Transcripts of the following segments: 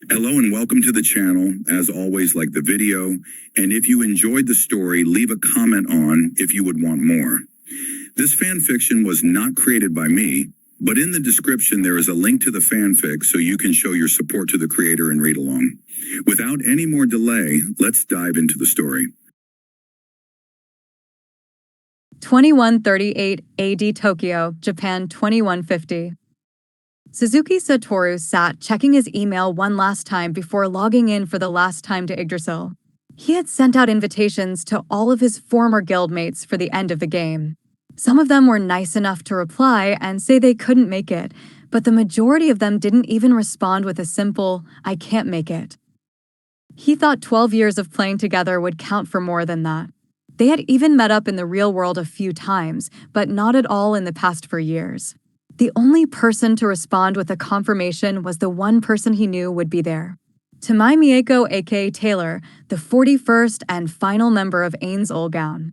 Hello and welcome to the channel. As always, like the video, and if you enjoyed the story, leave a comment on if you would want more. This fan fiction was not created by me, but in the description there is a link to the fanfic so you can show your support to the creator and read along. Without any more delay, let's dive into the story. 2138 AD Tokyo, Japan 2150. Suzuki Satoru sat checking his email one last time before logging in for the last time to Yggdrasil. He had sent out invitations to all of his former guildmates for the end of the game. Some of them were nice enough to reply and say they couldn't make it, but the majority of them didn't even respond with a simple, "I can't make it." He thought 12 years of playing together would count for more than that. They had even met up in the real world a few times, but not at all in the past for years. The only person to respond with a confirmation was the one person he knew would be there. Tamai Mieko aka Taylar, the 41st and final member of Ainz.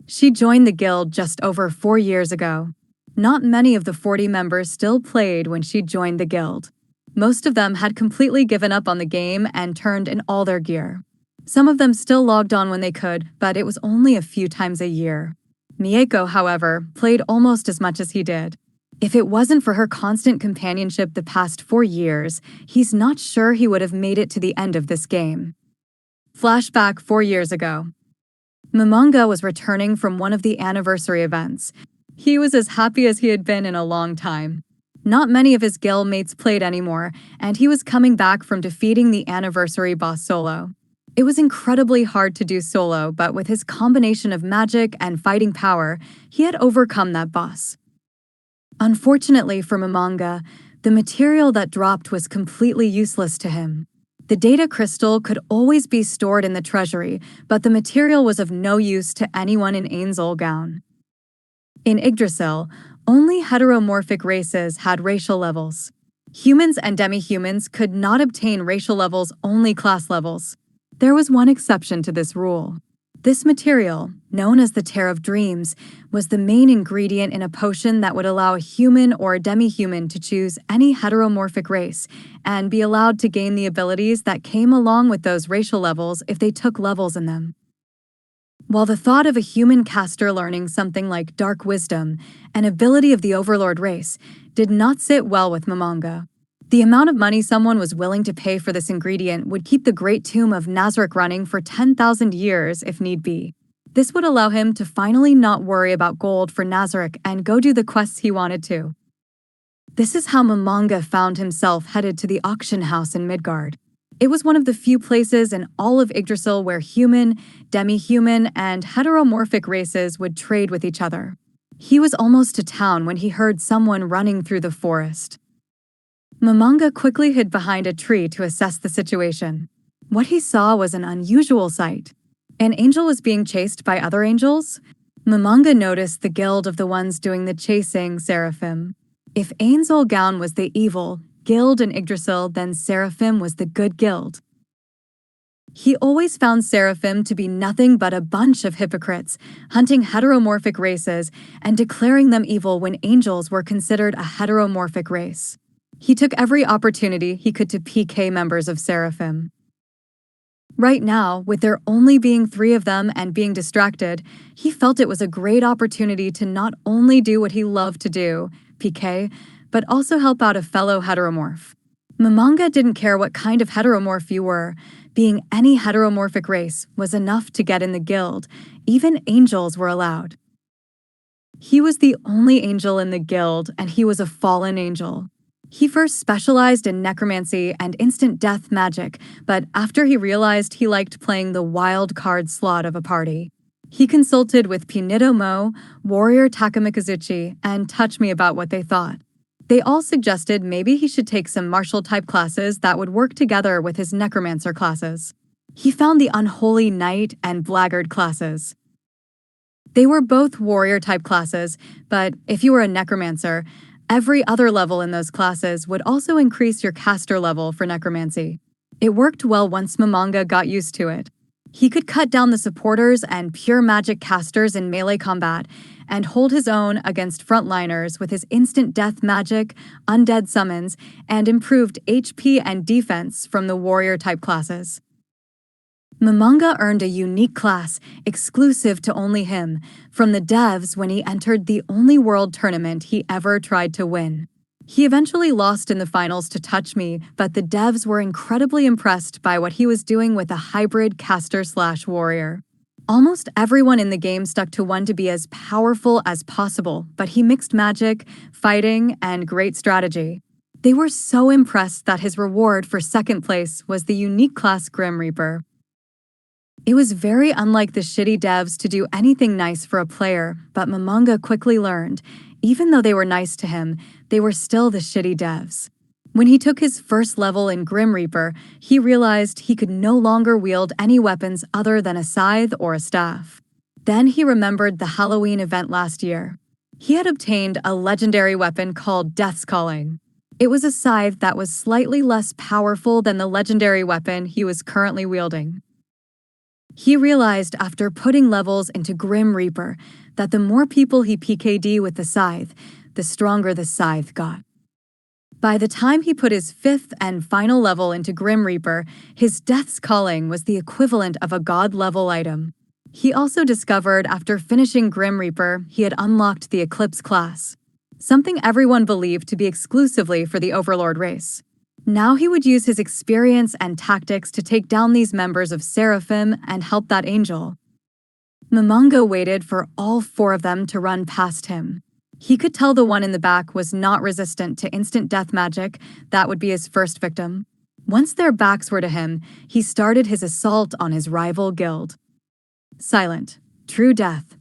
She joined the guild just over 4 years ago. Not many of the 40 members still played when she joined the guild. Most of them had completely given up on the game and turned in all their gear. Some of them still logged on when they could, but it was only a few times a year. Mieko, however, played almost as much as he did. If it wasn't for her constant companionship the past 4 years, he's not sure he would have made it to the end of this game. Flashback 4 years ago. Momonga was returning from one of the anniversary events. He was as happy as he had been in a long time. Not many of his guild mates played anymore, and he was coming back from defeating the anniversary boss solo. It was incredibly hard to do solo, but with his combination of magic and fighting power, he had overcome that boss. Unfortunately for Momonga, the material that dropped was completely useless to him. The data crystal could always be stored in the treasury, but the material was of no use to anyone in Ainz. In Yggdrasil, only heteromorphic races had racial levels. Humans and demi-humans could not obtain racial levels, only class levels. There was one exception to this rule. This material, known as the Tear of Dreams, was the main ingredient in a potion that would allow a human or a demi-human to choose any heteromorphic race and be allowed to gain the abilities that came along with those racial levels if they took levels in them. While the thought of a human caster learning something like Dark Wisdom, an ability of the Overlord race, did not sit well with Momonga. The amount of money someone was willing to pay for this ingredient would keep the Great Tomb of Nazarick running for 10,000 years if need be. This would allow him to finally not worry about gold for Nazarick and go do the quests he wanted to. This is how Momonga found himself headed to the auction house in Midgard. It was one of the few places in all of Yggdrasil where human, demi-human, and heteromorphic races would trade with each other. He was almost to town when he heard someone running through the forest. Momonga quickly hid behind a tree to assess the situation. What he saw was an unusual sight. An angel was being chased by other angels. Momonga noticed the guild of the ones doing the chasing, Seraphim. If Ainz was the evil guild in Yggdrasil, then Seraphim was the good guild. He always found Seraphim to be nothing but a bunch of hypocrites, hunting heteromorphic races and declaring them evil when angels were considered a heteromorphic race. He took every opportunity he could to PK members of Seraphim. Right now, with there only being 3 of them and being distracted, he felt it was a great opportunity to not only do what he loved to do, PK, but also help out a fellow heteromorph. Momonga didn't care what kind of heteromorph you were. Being any heteromorphic race was enough to get in the guild. Even angels were allowed. He was the only angel in the guild, and he was a fallen angel. He first specialized in necromancy and instant death magic, but after he realized he liked playing the wild card slot of a party, he consulted with Pinito Mo, Warrior Takamikazuchi, and Touch Me about what they thought. They all suggested maybe he should take some martial-type classes that would work together with his necromancer classes. He found the Unholy Knight and Blackguard classes. They were both warrior-type classes, but if you were a necromancer, every other level in those classes would also increase your caster level for necromancy. It worked well once Momonga got used to it. He could cut down the supporters and pure magic casters in melee combat, and hold his own against frontliners with his instant death magic, undead summons, and improved HP and defense from the warrior-type classes. Momonga earned a unique class, exclusive to only him, from the devs when he entered the only world tournament he ever tried to win. He eventually lost in the finals to Touch Me, but the devs were incredibly impressed by what he was doing with a hybrid caster/warrior. Almost everyone in the game stuck to one to be as powerful as possible, but he mixed magic, fighting, and great strategy. They were so impressed that his reward for second place was the unique class Grim Reaper. It was very unlike the shitty devs to do anything nice for a player, but Momonga quickly learned, even though they were nice to him, they were still the shitty devs. When he took his first level in Grim Reaper, he realized he could no longer wield any weapons other than a scythe or a staff. Then he remembered the Halloween event last year. He had obtained a legendary weapon called Death's Calling. It was a scythe that was slightly less powerful than the legendary weapon he was currently wielding. He realized after putting levels into Grim Reaper that the more people he PKD with the scythe, the stronger the scythe got. By the time he put his 5th and final level into Grim Reaper, his Death's Calling was the equivalent of a god-level item. He also discovered after finishing Grim Reaper, he had unlocked the Eclipse class, something everyone believed to be exclusively for the Overlord race. Now he would use his experience and tactics to take down these members of Seraphim and help that angel. Momonga waited for all 4 of them to run past him. He could tell the one in the back was not resistant to instant death magic. That would be his first victim. Once their backs were to him, he started his assault on his rival guild. Silent. True death.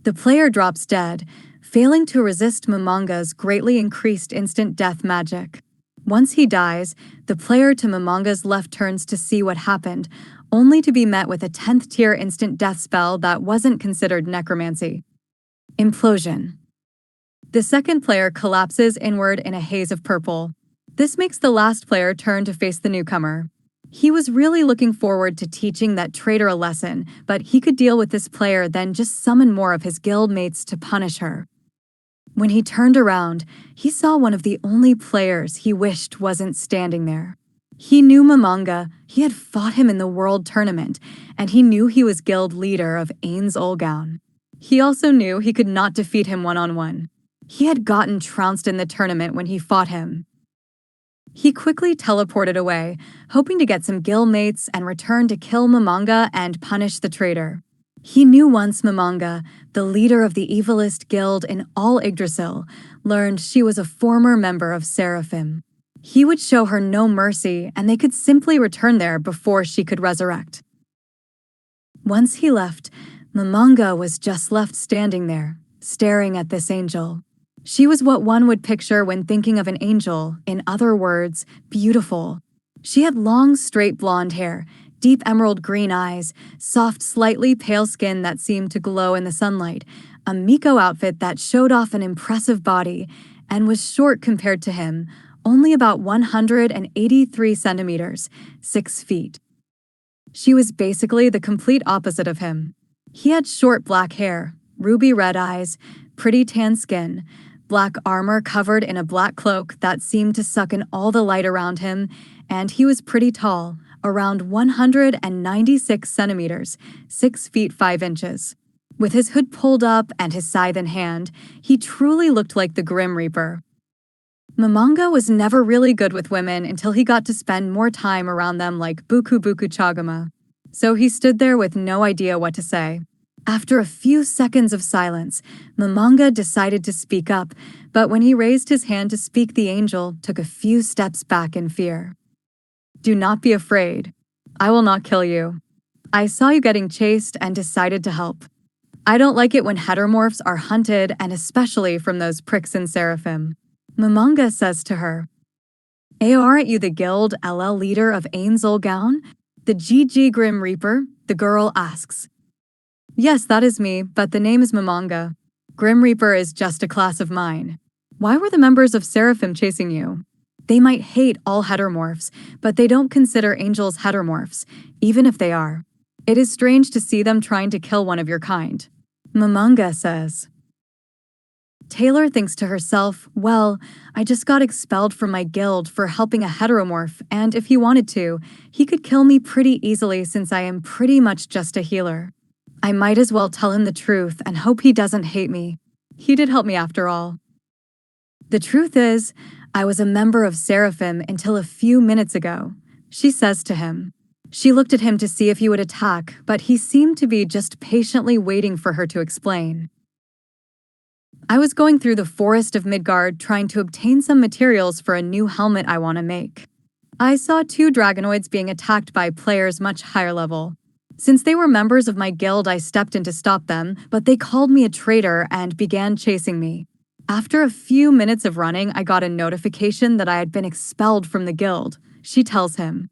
The player drops dead, failing to resist Momonga's greatly increased instant death magic. Once he dies, the player to Momonga's left turns to see what happened, only to be met with a 10th tier instant death spell that wasn't considered necromancy. Implosion. The second player collapses inward in a haze of purple. This makes the last player turn to face the newcomer. He was really looking forward to teaching that traitor a lesson, but he could deal with this player then just summon more of his guild mates to punish her. When he turned around, he saw one of the only players he wished wasn't standing there. He knew Momonga, he had fought him in the world tournament, and he knew he was guild leader of Ainz. He also knew he could not defeat him one-on-one. He had gotten trounced in the tournament when he fought him. He quickly teleported away, hoping to get some guild mates and return to kill Momonga and punish the traitor. He knew once Momonga, the leader of the evilest guild in all Yggdrasil, learned she was a former member of Seraphim. He would show her no mercy, and they could simply return there before she could resurrect. Once he left, Momonga was just left standing there, staring at this angel. She was what one would picture when thinking of an angel, in other words, beautiful. She had long, straight blonde hair, deep emerald green eyes, soft, slightly pale skin that seemed to glow in the sunlight, a Miko outfit that showed off an impressive body, and was short compared to him, only about 183 centimeters, 6 feet. She was basically the complete opposite of him. He had short black hair, ruby red eyes, pretty tan skin, black armor covered in a black cloak that seemed to suck in all the light around him, and he was pretty tall, around 196 centimeters, 6 feet 5 inches. With his hood pulled up and his scythe in hand, he truly looked like the Grim Reaper. Momonga was never really good with women until he got to spend more time around them like Buku Buku Chagama. So he stood there with no idea what to say. After a few seconds of silence, Momonga decided to speak up, but when he raised his hand to speak, the angel took a few steps back in fear. Do not be afraid. I will not kill you. I saw you getting chased and decided to help. I don't like it when heteromorphs are hunted, and especially from those pricks in Seraphim. Momonga says to her, Aren't you the guild LL leader of Ainz? The GG Grim Reaper? The girl asks. Yes, that is me, but the name is Momonga. Grim Reaper is just a class of mine. Why were the members of Seraphim chasing you? They might hate all heteromorphs, but they don't consider angels heteromorphs, even if they are. It is strange to see them trying to kill one of your kind. Mamanga says. Taylar thinks to herself, well, I just got expelled from my guild for helping a heteromorph, and if he wanted to, he could kill me pretty easily since I am pretty much just a healer. I might as well tell him the truth and hope he doesn't hate me. He did help me after all. The truth is, I was a member of Seraphim until a few minutes ago, she says to him. She looked at him to see if he would attack, but he seemed to be just patiently waiting for her to explain. I was going through the forest of Midgard trying to obtain some materials for a new helmet I want to make. I saw 2 dragonoids being attacked by players much higher level. Since they were members of my guild, I stepped in to stop them, but they called me a traitor and began chasing me. After a few minutes of running, I got a notification that I had been expelled from the guild, she tells him.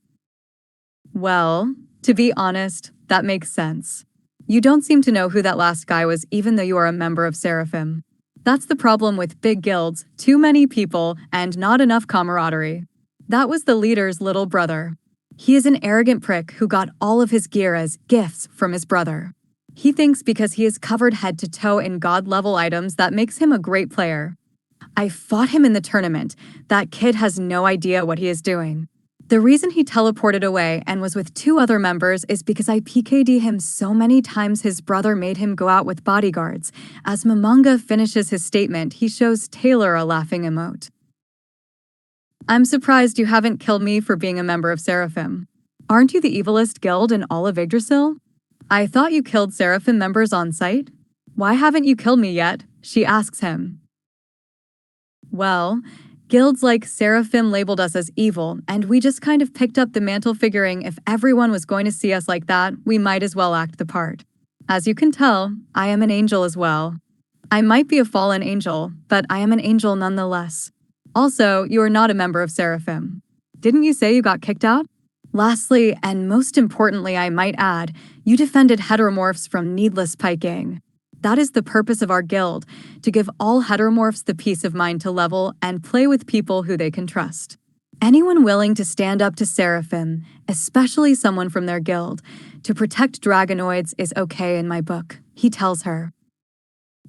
Well, to be honest, that makes sense. You don't seem to know who that last guy was even though you are a member of Seraphim. That's the problem with big guilds, too many people, and not enough camaraderie. That was the leader's little brother. He is an arrogant prick who got all of his gear as gifts from his brother. He thinks because he is covered head to toe in god-level items that makes him a great player. I fought him in the tournament. That kid has no idea what he is doing. The reason he teleported away and was with 2 other members is because I PK'd him so many times his brother made him go out with bodyguards. As Mamanga finishes his statement, he shows Taylar a laughing emote. I'm surprised you haven't killed me for being a member of Seraphim. Aren't you the evilest guild in all of Yggdrasil? I thought you killed Seraphim members on sight. Why haven't you killed me yet? She asks him. Well, guilds like Seraphim labeled us as evil, and we just kind of picked up the mantle figuring if everyone was going to see us like that, we might as well act the part. As you can tell, I am an angel as well. I might be a fallen angel, but I am an angel nonetheless. Also, you are not a member of Seraphim. Didn't you say you got kicked out? Lastly, and most importantly I might add, you defended heteromorphs from needless piking. That is the purpose of our guild, to give all heteromorphs the peace of mind to level and play with people who they can trust. Anyone willing to stand up to Seraphim, especially someone from their guild, to protect dragonoids is okay in my book, he tells her.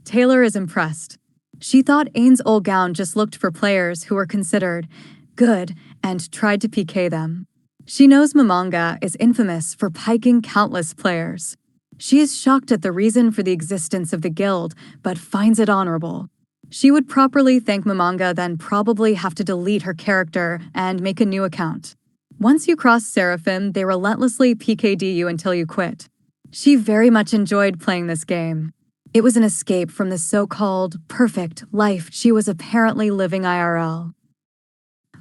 Taylar is impressed. She thought Ainz Olgown just looked for players who were considered good and tried to PK them. She knows Mamanga is infamous for piking countless players. She is shocked at the reason for the existence of the guild, but finds it honorable. She would properly thank Mamanga, then probably have to delete her character and make a new account. Once you cross Seraphim, they relentlessly PKD you until you quit. She very much enjoyed playing this game. It was an escape from the so-called perfect life she was apparently living IRL.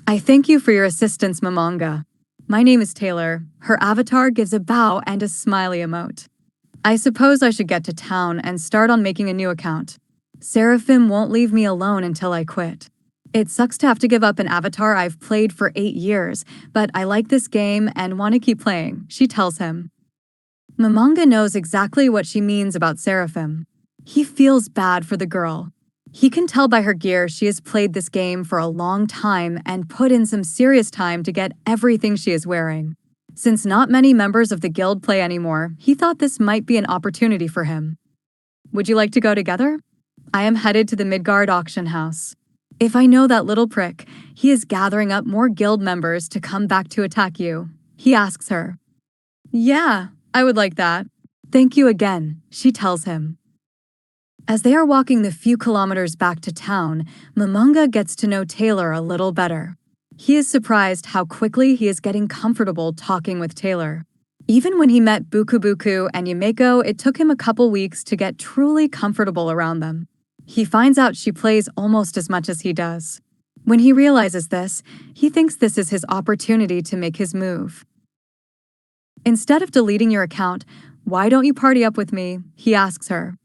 I thank you for your assistance, Mamanga. My name is Taylar. Her avatar gives a bow and a smiley emote. I suppose I should get to town and start on making a new account. Seraphim won't leave me alone until I quit. It sucks to have to give up an avatar I've played for 8 years, but I like this game and want to keep playing, she tells him. Mamanga knows exactly what she means about Seraphim. He feels bad for the girl. He can tell by her gear she has played this game for a long time and put in some serious time to get everything she is wearing. Since not many members of the guild play anymore, he thought this might be an opportunity for him. Would you like to go together? I am headed to the Midgard auction house. If I know that little prick, he is gathering up more guild members to come back to attack you. He asks her. Yeah, I would like that. Thank you again, she tells him. As they are walking the few kilometers back to town, Mamanga gets to know Taylar a little better. He is surprised how quickly he is getting comfortable talking with Taylar. Even when he met Buku and Yumeko, it took him a couple weeks to get truly comfortable around them. He finds out she plays almost as much as he does. When he realizes this, he thinks this is his opportunity to make his move. Instead of deleting your account, why don't you party up with me? He asks her.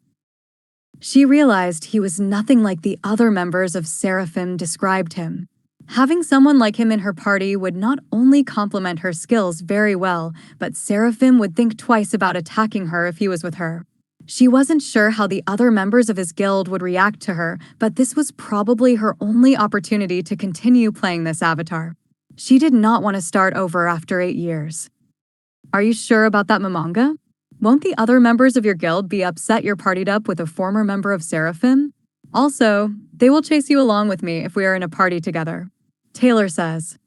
She realized he was nothing like the other members of Seraphim described him. Having someone like him in her party would not only complement her skills very well, but Seraphim would think twice about attacking her if he was with her. She wasn't sure how the other members of his guild would react to her, but this was probably her only opportunity to continue playing this avatar. She did not want to start over after 8 years. Are you sure about that, Mamanga? Won't the other members of your guild be upset you're partied up with a former member of Seraphim? Also, they will chase you along with me if we are in a party together. Taylar says.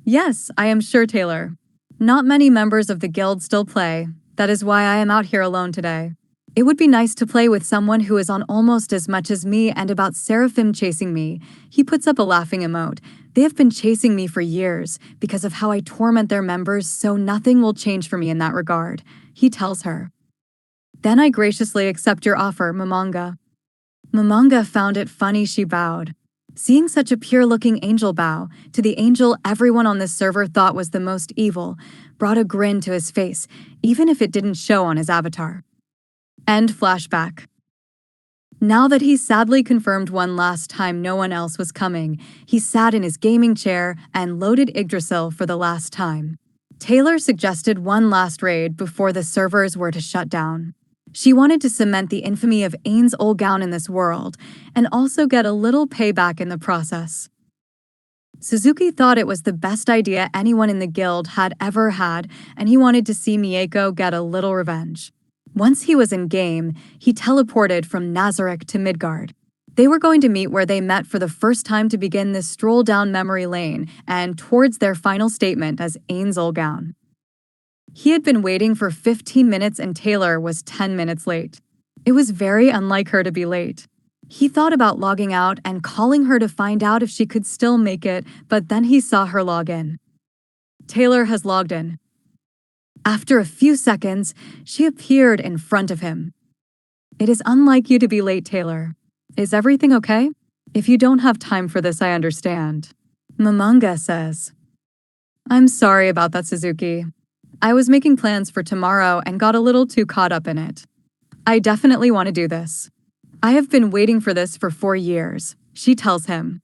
Yes, I am sure, Taylar. Not many members of the guild still play. That is why I am out here alone today. It would be nice to play with someone who is on almost as much as me, and about Seraphim chasing me. He puts up a laughing emote. They have been chasing me for years because of how I torment their members, so nothing will change for me in that regard, he tells her. Then I graciously accept your offer, Mamanga. Mamanga found it funny she bowed. Seeing such a pure-looking angel bow to the angel everyone on this server thought was the most evil brought a grin to his face, even if it didn't show on his avatar. End flashback. Now that he sadly confirmed one last time no one else was coming, he sat in his gaming chair and loaded Yggdrasil for the last time. Taylar suggested one last raid before the servers were to shut down. She wanted to cement the infamy of Ainz in this world, and also get a little payback in the process. Suzuki thought it was the best idea anyone in the guild had ever had, and he wanted to see Mieko get a little revenge. Once he was in-game, he teleported from Nazarick to Midgard. They were going to meet where they met for the first time to begin this stroll down memory lane and towards their final statement as Ainz. He had been waiting for 15 minutes and Taylar was 10 minutes late. It was very unlike her to be late. He thought about logging out and calling her to find out if she could still make it, but then he saw her log in. Taylar has logged in. After a few seconds, she appeared in front of him. It is unlike you to be late, Taylar. Is everything okay? If you don't have time for this, I understand. Mamanga says. I'm sorry about that, Suzuki. I was making plans for tomorrow and got a little too caught up in it. I definitely want to do this. I have been waiting for this for 4 years, she tells him.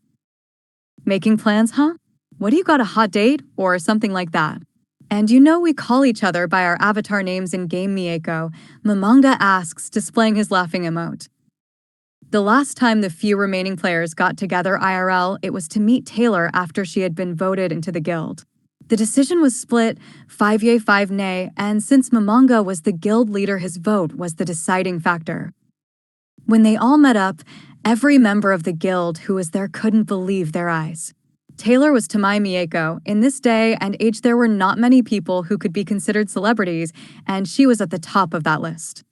Making plans, huh? What do you got, a hot date or something like that? And you know we call each other by our avatar names in game, Mieko, Mamanga asks, displaying his laughing emote. The last time the few remaining players got together IRL, it was to meet Taylar after she had been voted into the guild. The decision was split, 5 yay, 5 nay, and since Mamanga was the guild leader, his vote was the deciding factor. When they all met up, every member of the guild who was there couldn't believe their eyes. Taylar was Tamai Mieko. In this day and age, there were not many people who could be considered celebrities, and she was at the top of that list.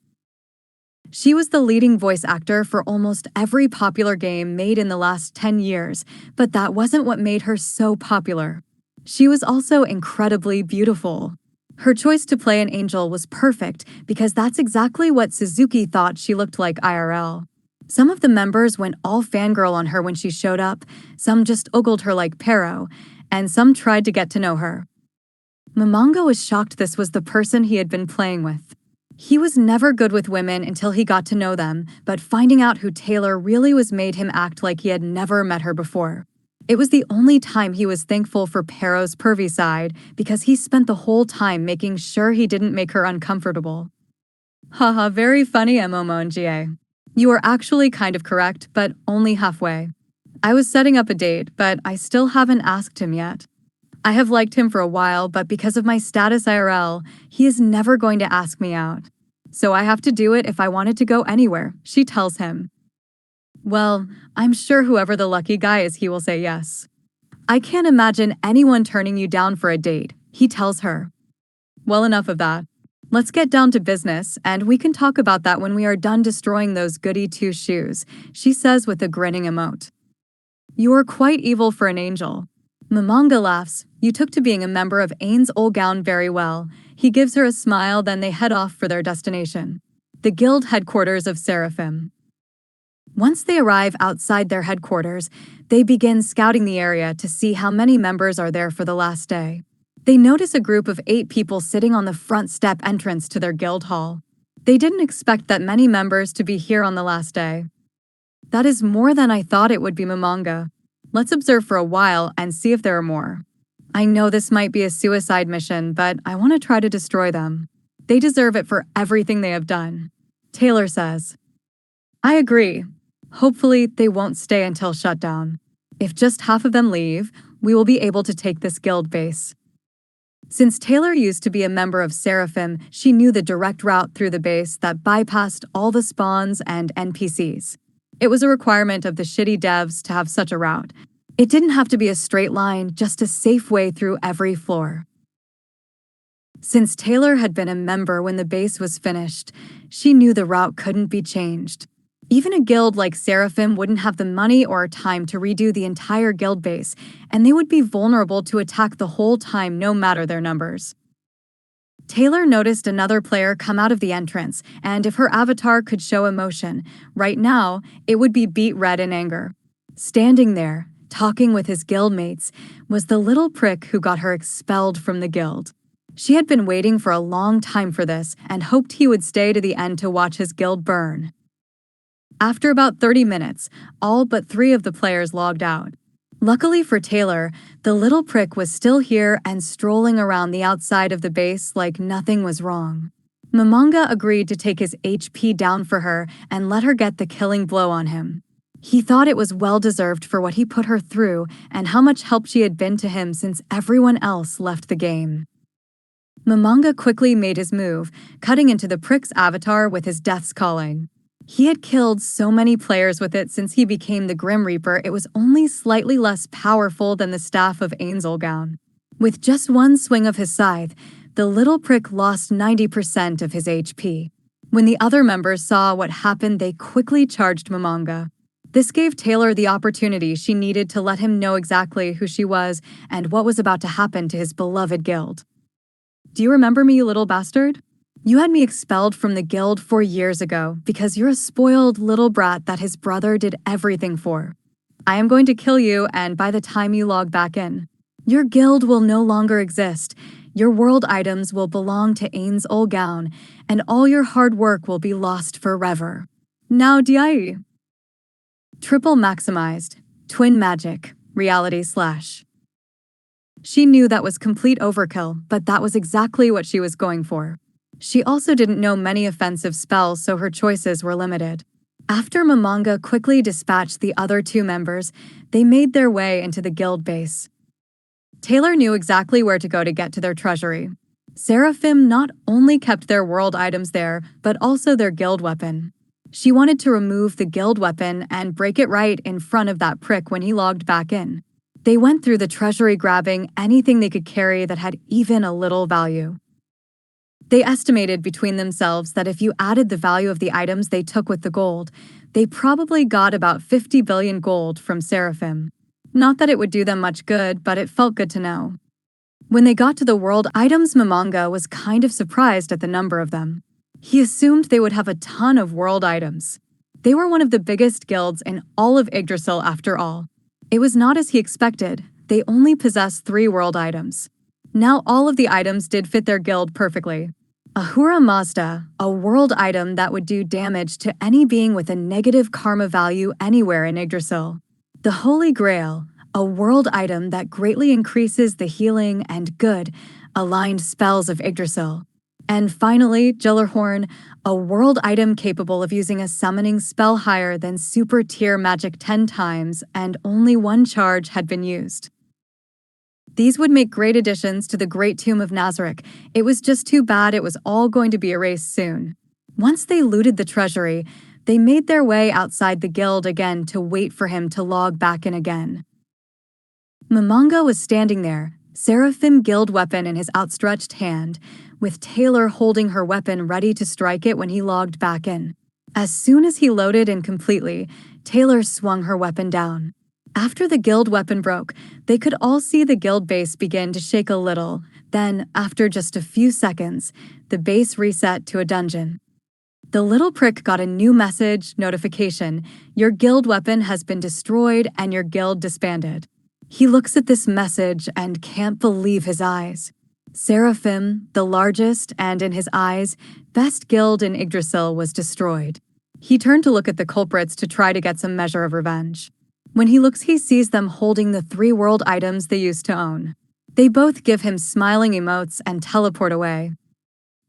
She was the leading voice actor for almost every popular game made in the last 10 years, but that wasn't what made her so popular. She was also incredibly beautiful. Her choice to play an angel was perfect because that's exactly what Suzuki thought she looked like IRL. Some of the members went all fangirl on her when she showed up, some just ogled her like Pero, and some tried to get to know her. Mamanga was shocked this was the person he had been playing with. He was never good with women until he got to know them, but finding out who Taylar really was made him act like he had never met her before. It was the only time he was thankful for Pero's pervy side because he spent the whole time making sure he didn't make her uncomfortable. Haha, very funny, Momonjie. You are actually kind of correct, but only halfway. I was setting up a date, but I still haven't asked him yet. I have liked him for a while, but because of my status IRL, he is never going to ask me out. So I have to do it if I wanted to go anywhere, she tells him. Well, I'm sure whoever the lucky guy is, he will say yes. I can't imagine anyone turning you down for a date, he tells her. Well, enough of that. Let's get down to business, and we can talk about that when we are done destroying those goody two shoes, she says with a grinning emote. You are quite evil for an angel. Mamanga laughs. You took to being a member of Ainz very well. He gives her a smile, then they head off for their destination. The guild headquarters of Seraphim. Once they arrive outside their headquarters, they begin scouting the area to see how many members are there for the last day. They notice a group of 8 people sitting on the front step entrance to their guild hall. They didn't expect that many members to be here on the last day. That is more than I thought it would be, Mamanga. Let's observe for a while and see if there are more. I know this might be a suicide mission, but I want to try to destroy them. They deserve it for everything they have done. Taylar says. I agree. Hopefully, they won't stay until shutdown. If just half of them leave, we will be able to take this guild base. Since Taylar used to be a member of Seraphim, she knew the direct route through the base that bypassed all the spawns and NPCs. It was a requirement of the shitty devs to have such a route. It didn't have to be a straight line, just a safe way through every floor. Since Taylar had been a member when the base was finished, she knew the route couldn't be changed. Even a guild like Seraphim wouldn't have the money or time to redo the entire guild base, and they would be vulnerable to attack the whole time no matter their numbers. Taylar noticed another player come out of the entrance, and if her avatar could show emotion, right now, it would be beet red in anger. Standing there, talking with his guildmates, was the little prick who got her expelled from the guild. She had been waiting for a long time for this and hoped he would stay to the end to watch his guild burn. After about 30 minutes, all but 3 of the players logged out. Luckily for Taylar, the little prick was still here and strolling around the outside of the base like nothing was wrong. Momonga agreed to take his HP down for her and let her get the killing blow on him. He thought it was well-deserved for what he put her through and how much help she had been to him since everyone else left the game. Momonga quickly made his move, cutting into the prick's avatar with his Death's Calling. He had killed so many players with it since he became the Grim Reaper, it was only slightly less powerful than the staff of Ainz. With just one swing of his scythe, the little prick lost 90% of his HP. When the other members saw what happened, they quickly charged Momonga. This gave Taylar the opportunity she needed to let him know exactly who she was and what was about to happen to his beloved guild. "Do you remember me, you little bastard? You had me expelled from the guild 4 years ago because you're a spoiled little brat that his brother did everything for. I am going to kill you, and by the time you log back in, your guild will no longer exist. Your world items will belong to Ainz, and all your hard work will be lost forever. Now DIE." Triple maximized, twin magic, reality slash. She knew that was complete overkill, but that was exactly what she was going for. She also didn't know many offensive spells, so her choices were limited. After Momonga quickly dispatched the other 2 members, they made their way into the guild base. Taylar knew exactly where to go to get to their treasury. Seraphim not only kept their world items there, but also their guild weapon. She wanted to remove the guild weapon and break it right in front of that prick when he logged back in. They went through the treasury grabbing anything they could carry that had even a little value. They estimated between themselves that if you added the value of the items they took with the gold, they probably got about 50 billion gold from Seraphim. Not that it would do them much good, but it felt good to know. When they got to the world items, Momonga was kind of surprised at the number of them. He assumed they would have a ton of world items. They were one of the biggest guilds in all of Yggdrasil after all. It was not as he expected. They only possessed 3 world items. Now all of the items did fit their guild perfectly. Ahura Mazda, a world item that would do damage to any being with a negative karma value anywhere in Yggdrasil. The Holy Grail, a world item that greatly increases the healing and good, aligned spells of Yggdrasil. And finally, Jillerhorn, a world item capable of using a summoning spell higher than super tier magic 10 times, and only 1 charge had been used. These would make great additions to the Great Tomb of Nazarick. It was just too bad it was all going to be erased soon. Once they looted the treasury, they made their way outside the guild again to wait for him to log back in again. Momonga was standing there, Seraphim guild weapon in his outstretched hand, with Taylar holding her weapon ready to strike it when he logged back in. As soon as he loaded in completely, Taylar swung her weapon down. After the guild weapon broke, they could all see the guild base begin to shake a little. Then, after just a few seconds, the base reset to a dungeon. The little prick got a new message notification. Your guild weapon has been destroyed and your guild disbanded. He looks at this message and can't believe his eyes. Seraphim, the largest and, in his eyes, best guild in Yggdrasil, was destroyed. He turned to look at the culprits to try to get some measure of revenge. When he looks, he sees them holding the 3 world items they used to own. They both give him smiling emotes and teleport away.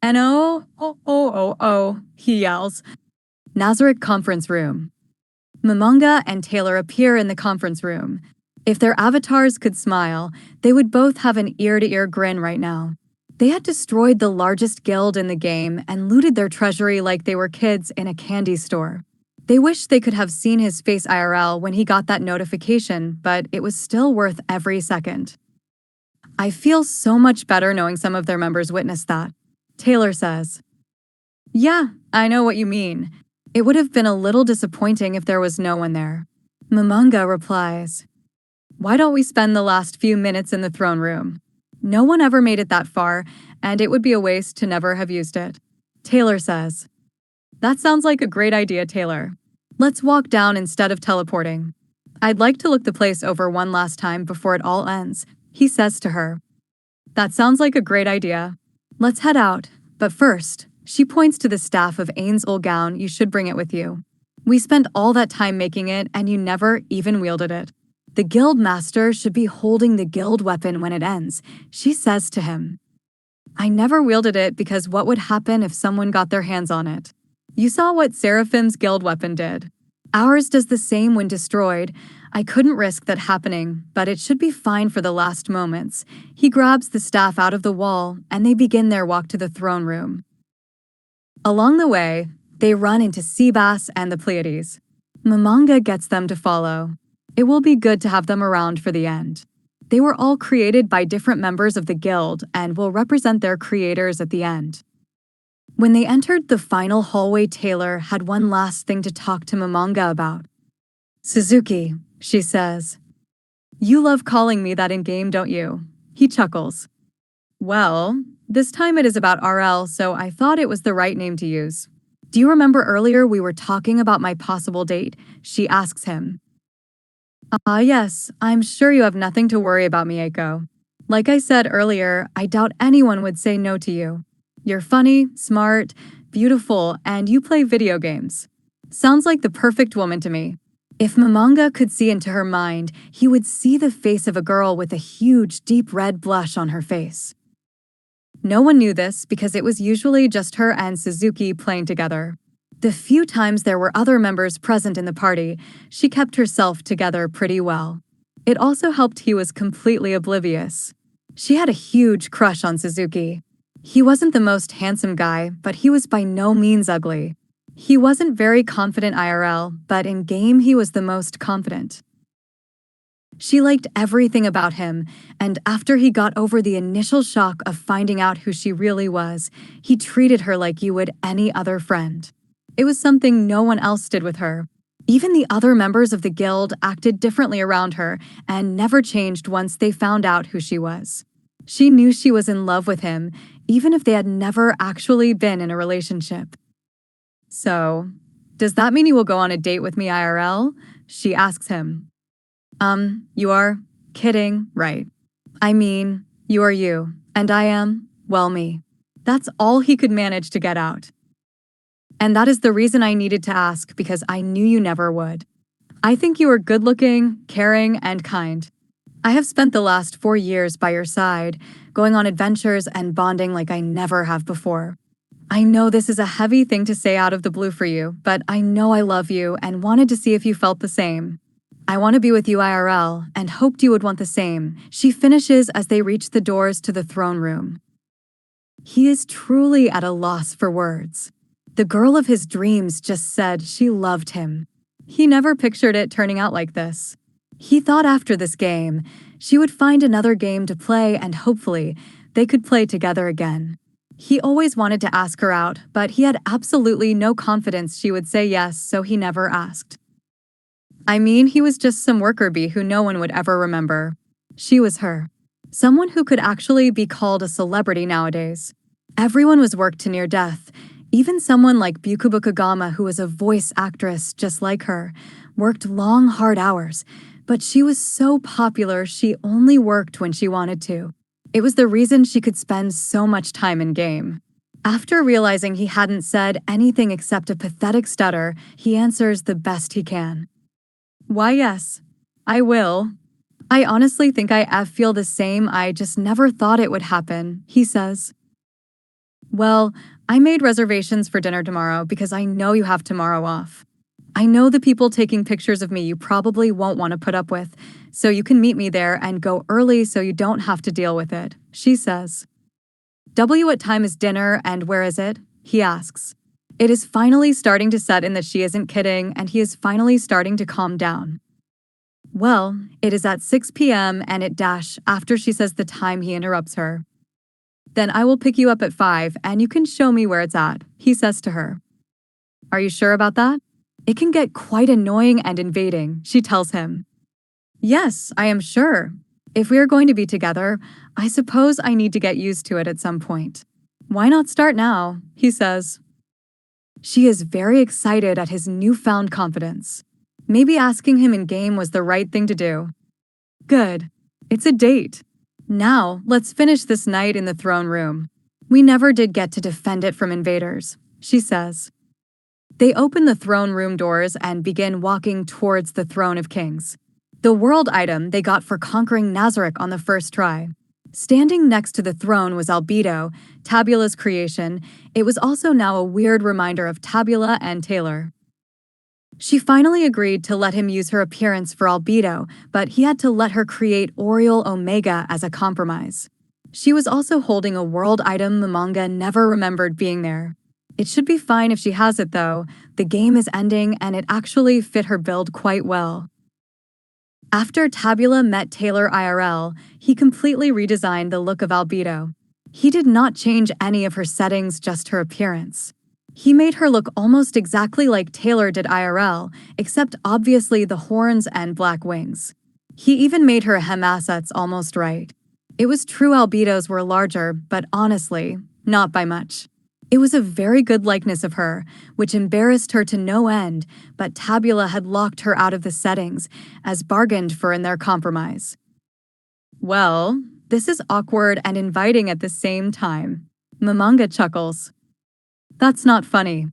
And oh, he yells. Nazarick conference room. Momonga and Taylar appear in the conference room. If their avatars could smile, they would both have an ear-to-ear grin right now. They had destroyed the largest guild in the game and looted their treasury like they were kids in a candy store. They wished they could have seen his face IRL when he got that notification, but it was still worth every second. I feel so much better knowing some of their members witnessed that. Taylar says. Yeah, I know what you mean. It would have been a little disappointing if there was no one there. Momonga replies. Why don't we spend the last few minutes in the throne room? No one ever made it that far, and it would be a waste to never have used it. Taylar says. That sounds like a great idea, Taylar. Let's walk down instead of teleporting. I'd like to look the place over one last time before it all ends, he says to her. That sounds like a great idea. Let's head out, but first, she points to the staff of Ainz' old gown. You should bring it with you. We spent all that time making it, and you never even wielded it. The guild master should be holding the guild weapon when it ends, she says to him. I never wielded it because what would happen if someone got their hands on it? You saw what Seraphim's guild weapon did. Ours does the same when destroyed. I couldn't risk that happening, but it should be fine for the last moments. He grabs the staff out of the wall, and they begin their walk to the throne room. Along the way, they run into Seabass and the Pleiades. Momonga gets them to follow. It will be good to have them around for the end. They were all created by different members of the guild and will represent their creators at the end. When they entered the final hallway, Taylar had one last thing to talk to Momonga about. Suzuki, she says. You love calling me that in-game, don't you? He chuckles. Well, this time it is about RL, so I thought it was the right name to use. Do you remember earlier we were talking about my possible date? She asks him. Yes, I'm sure you have nothing to worry about me, Eiko. Like I said earlier, I doubt anyone would say no to you. You're funny, smart, beautiful, and you play video games. Sounds like the perfect woman to me. If Momonga could see into her mind, he would see the face of a girl with a huge, deep red blush on her face. No one knew this because it was usually just her and Suzuki playing together. The few times there were other members present in the party, she kept herself together pretty well. It also helped he was completely oblivious. She had a huge crush on Suzuki. He wasn't the most handsome guy, but he was by no means ugly. He wasn't very confident IRL, but in game he was the most confident. She liked everything about him, and after he got over the initial shock of finding out who she really was, he treated her like you would any other friend. It was something no one else did with her. Even the other members of the guild acted differently around her and never changed once they found out who she was. She knew she was in love with him, even if they had never actually been in a relationship. So, does that mean you will go on a date with me IRL? She asks him. You are kidding, right? I mean, you are you, and I am, well, me. That's all he could manage to get out. And that is the reason I needed to ask, because I knew you never would. I think you are good-looking, caring, and kind. I have spent the last 4 years by your side, going on adventures and bonding like I never have before. I know this is a heavy thing to say out of the blue for you, but I know I love you and wanted to see if you felt the same. I want to be with you IRL and hoped you would want the same, she finishes as they reach the doors to the throne room. He is truly at a loss for words. The girl of his dreams just said she loved him. He never pictured it turning out like this. He thought after this game, she would find another game to play and hopefully they could play together again. He always wanted to ask her out, but he had absolutely no confidence she would say yes, so he never asked. I mean, he was just some worker bee who no one would ever remember. She was her. Someone who could actually be called a celebrity nowadays. Everyone was worked to near death. Even someone like Byukubu Kagama, who was a voice actress just like her, worked long, hard hours. But she was so popular she only worked when she wanted to. It was the reason she could spend so much time in game. After realizing he hadn't said anything except a pathetic stutter, he answers the best he can. Why yes, I will. I honestly think I feel the same, I just never thought it would happen, he says. Well, I made reservations for dinner tomorrow because I know you have tomorrow off. I know the people taking pictures of me you probably won't want to put up with, so you can meet me there and go early so you don't have to deal with it, she says. What time is dinner and where is it? He asks. It is finally starting to set in that she isn't kidding, and he is finally starting to calm down. Well, it is at 6 p.m. and it dash after she says the time he interrupts her. Then I will pick you up at 5 and you can show me where it's at, he says to her. Are you sure about that? It can get quite annoying and invading, she tells him. Yes, I am sure. If we are going to be together, I suppose I need to get used to it at some point. Why not start now, he says. She is very excited at his newfound confidence. Maybe asking him in game was the right thing to do. Good. It's a date. Now, let's finish this night in the throne room. We never did get to defend it from invaders, she says. They open the throne room doors and begin walking towards the throne of kings. The world item they got for conquering Nazarick on the first try. Standing next to the throne was Albedo, Tabula's creation. It was also now a weird reminder of Tabula and Taylar. She finally agreed to let him use her appearance for Albedo, but he had to let her create Oriole Omega as a compromise. She was also holding a world item Mamanga never remembered being there. It should be fine if she has it though. The game is ending and it actually fit her build quite well. After Tabula met Taylar IRL, he completely redesigned the look of Albedo. He did not change any of her settings, just her appearance. He made her look almost exactly like Taylar did IRL, except obviously the horns and black wings. He even made her hem assets almost right. It was true Albedo's were larger, but honestly, not by much. It was a very good likeness of her, which embarrassed her to no end, but Tabula had locked her out of the settings, as bargained for in their compromise. Well, this is awkward and inviting at the same time. Mamanga chuckles. That's not funny.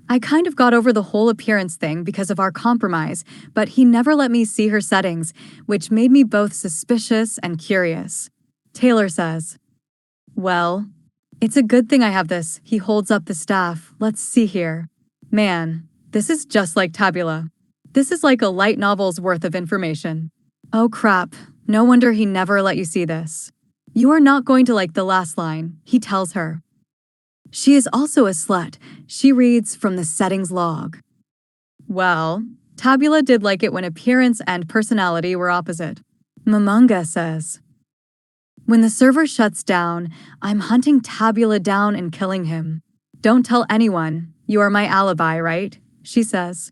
I kind of got over the whole appearance thing because of our compromise, but he never let me see her settings, which made me both suspicious and curious. Taylar says. Well, it's a good thing I have this. He holds up the staff. Let's see here. Man, this is just like Tabula. This is like a light novel's worth of information. Oh crap, no wonder he never let you see this. You are not going to like the last line, he tells her. She is also a slut. She reads from the settings log. Well, Tabula did like it when appearance and personality were opposite. Mamanga says. When the server shuts down, I'm hunting Tabula down and killing him. Don't tell anyone. You are my alibi, right? She says.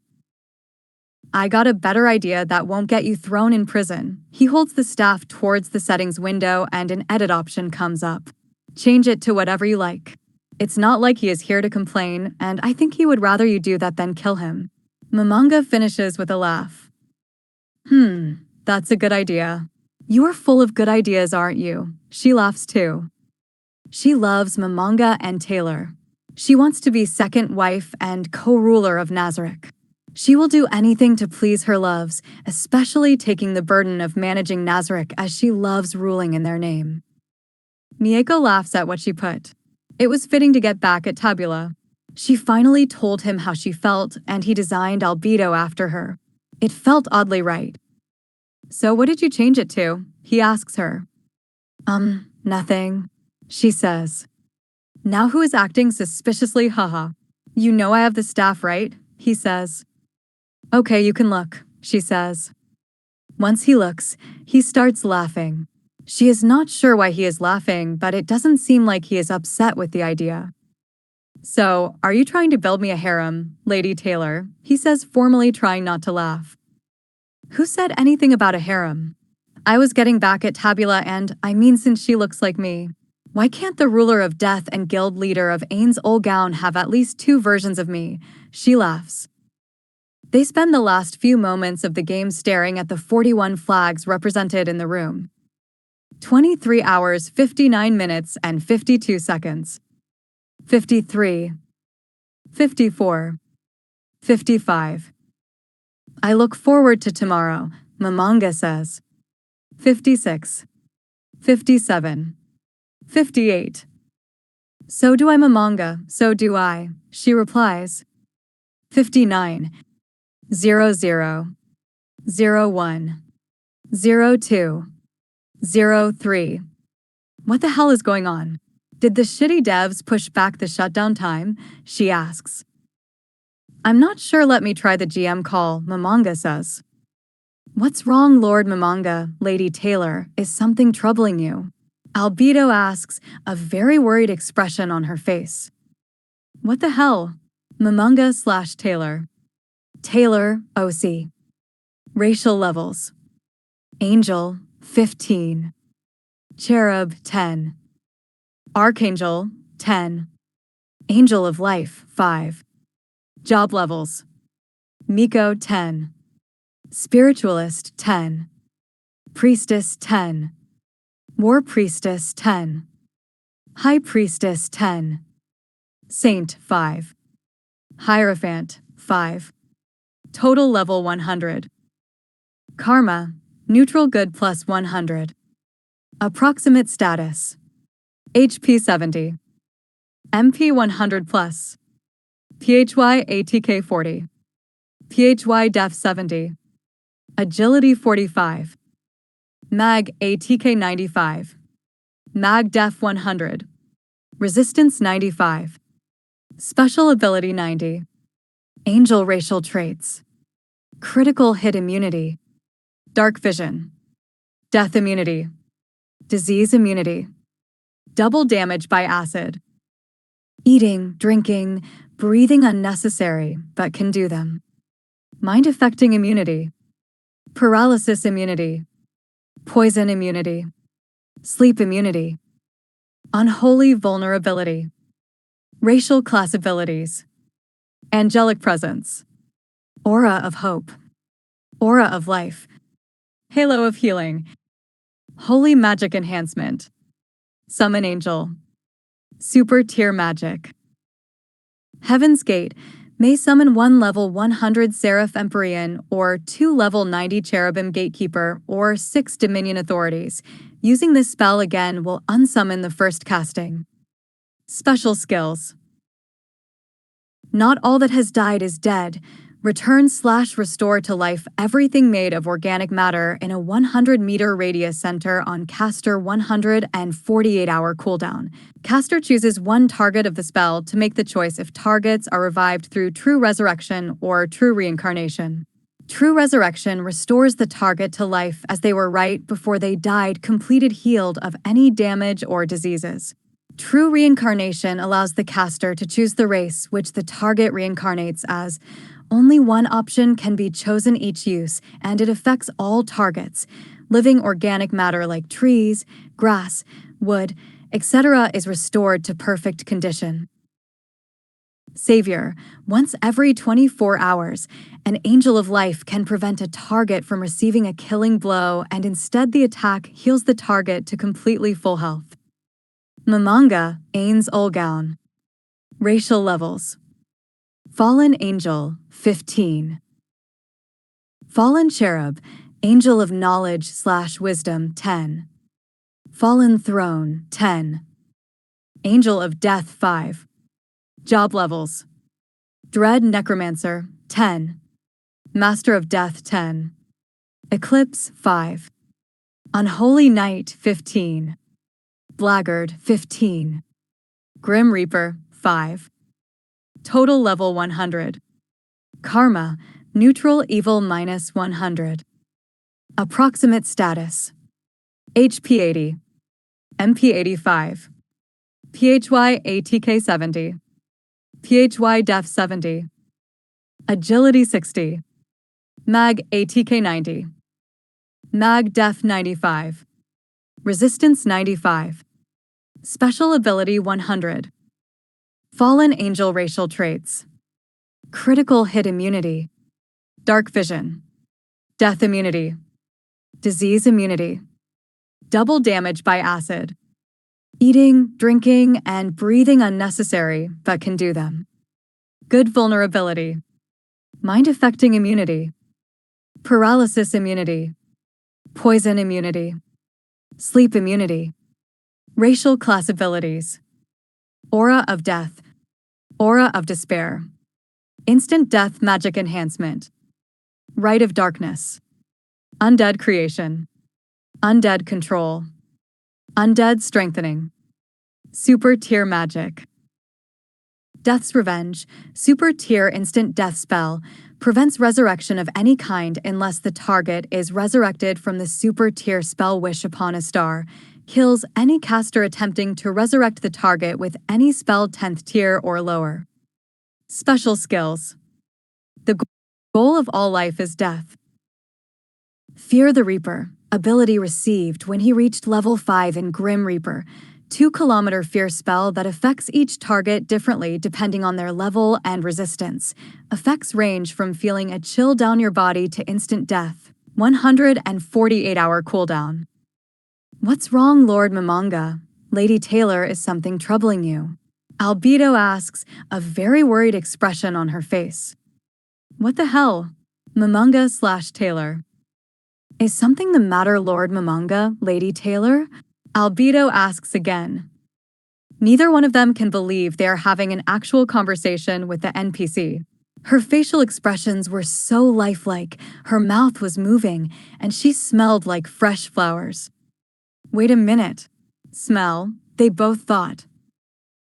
I got a better idea that won't get you thrown in prison. He holds the staff towards the settings window and an edit option comes up. Change it to whatever you like. It's not like he is here to complain, and I think he would rather you do that than kill him. Mamanga finishes with a laugh. That's a good idea. You are full of good ideas, aren't you? She laughs too. She loves Mamanga and Taylar. She wants to be second wife and co-ruler of Nazarick. She will do anything to please her loves, especially taking the burden of managing Nazarick as she loves ruling in their name. Mieko laughs at what she put. It was fitting to get back at Tabula. She finally told him how she felt, and he designed Albedo after her. It felt oddly right. So what did you change it to? He asks her. Nothing, she says. Now who is acting suspiciously, haha? You know I have the staff, right? He says. Okay, you can look, she says. Once he looks, he starts laughing. She is not sure why he is laughing, but it doesn't seem like he is upset with the idea. So, are you trying to build me a harem, Lady Taylar? He says, formally trying not to laugh. Who said anything about a harem? I was getting back at Tabula and, I mean since she looks like me. Why can't the ruler of death and guild leader of Ainz Olgown have at least 2 versions of me? She laughs. They spend the last few moments of the game staring at the 41 flags represented in the room. 23 hours, 59 minutes, and 52 seconds. 53. 54. 55. I look forward to tomorrow, Mamanga says. 56. 57. 58. So do I, Mamanga, so do I, she replies. 59. 00, 01, 02, 03. What the hell is going on? Did the shitty devs push back the shutdown time? She asks. I'm not sure, let me try the GM call, Mamanga says. What's wrong, Lord Mamanga, Lady Taylar? Is something troubling you? Albedo asks, a very worried expression on her face. What the hell? Mamanga/Taylar. Taylar, OC. Racial levels. Angel, 15. Cherub, 10. Archangel, 10. Angel of Life, 5. Job levels. Miko, 10. Spiritualist, 10. Priestess, 10. War Priestess, 10. High Priestess, 10. Saint, 5. Hierophant, 5. Total level 100. Karma, neutral good plus 100. Approximate status. HP 70. MP 100 plus. PHY ATK 40. PHY Def 70. Agility 45. Mag ATK 95. Mag Def 100. Resistance 95. Special ability 90. Angel racial traits. Critical hit immunity. Dark vision. Death immunity. Disease immunity. Double damage by acid. Eating, drinking, breathing unnecessary, but can do them. Mind affecting immunity. Paralysis immunity. Poison immunity. Sleep immunity. Unholy vulnerability. Racial class abilities. Angelic presence. Aura of hope. Aura of life. Halo of healing. Holy magic enhancement. Summon angel. Super tier magic. Heaven's Gate may summon 1 level 100 Seraph Empyrean or 2 level 90 Cherubim Gatekeeper or 6 Dominion Authorities. Using this spell again will unsummon the first casting. Special skills. Not all that has died is dead. Return/restore to life everything made of organic matter in a 100-meter radius center on caster 148-hour cooldown. Caster chooses one target of the spell to make the choice if targets are revived through true resurrection or true reincarnation. True resurrection restores the target to life as they were right before they died, completed healed of any damage or diseases. True reincarnation allows the caster to choose the race which the target reincarnates as. Only one option can be chosen each use, and it affects all targets. Living organic matter like trees, grass, wood, etc. is restored to perfect condition. Savior. Once every 24 hours, an angel of life can prevent a target from receiving a killing blow, and instead the attack heals the target to completely full health. Mamanga, Ainz Olgown. Racial levels. Fallen Angel, 15. Fallen Cherub, Angel of Knowledge/Wisdom, 10. Fallen Throne, 10. Angel of Death, 5. Job levels. Dread Necromancer, 10. Master of Death, 10. Eclipse, 5. Unholy Knight, 15. Blackguard, 15. Grim Reaper, 5. Total level 100. Karma, neutral evil minus 100. Approximate status. HP 80. MP 85. PHY ATK 70. PHY Def 70. Agility 60. Mag ATK 90. Mag Def 95. Resistance 95. Special ability 100. Fallen Angel racial traits. Critical hit immunity. Dark vision. Death immunity. Disease immunity. Double damage by acid. Eating, drinking, and breathing unnecessary, but can do them. Good vulnerability. Mind affecting immunity. Paralysis immunity. Poison immunity. Sleep immunity. Racial class abilities. Aura of death. Aura of despair. Instant death magic enhancement. Rite of Darkness. Undead Creation. Undead Control. Undead Strengthening. Super Tier Magic. Death's Revenge, Super Tier Instant Death Spell, prevents resurrection of any kind unless the target is resurrected from the Super Tier spell wish upon a star, kills any caster attempting to resurrect the target with any spell 10th tier or lower. Special Skills. The goal of all life is death. Fear the Reaper, ability received when he reached level 5 in Grim Reaper, 2-kilometer fear spell that affects each target differently depending on their level and resistance. Effects range from feeling a chill down your body to instant death. 148-hour cooldown. What's wrong, Lord Mamanga? Lady Taylar, is something troubling you? Albedo asks, a very worried expression on her face. What the hell? Mamanga/Taylar. Is something the matter, Lord Mamanga, Lady Taylar? Albedo asks again. Neither one of them can believe they are having an actual conversation with the NPC. Her facial expressions were so lifelike, her mouth was moving, and she smelled like fresh flowers. Wait a minute. Smell, they both thought.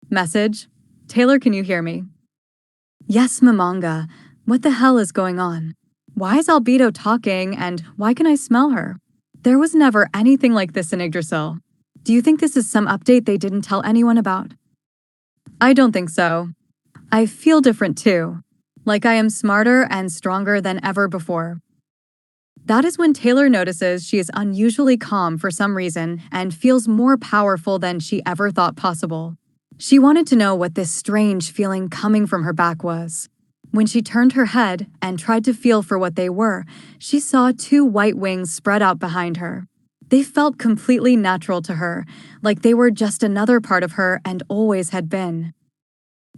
Message? Taylar, can you hear me? Yes, Mamanga. What the hell is going on? Why is Albedo talking, and why can I smell her? There was never anything like this in Yggdrasil. Do you think this is some update they didn't tell anyone about? I don't think so. I feel different too. Like I am smarter and stronger than ever before. That is when Taylar notices she is unusually calm for some reason and feels more powerful than she ever thought possible. She wanted to know what this strange feeling coming from her back was. When she turned her head and tried to feel for what they were, she saw 2 white wings spread out behind her. They felt completely natural to her, like they were just another part of her and always had been.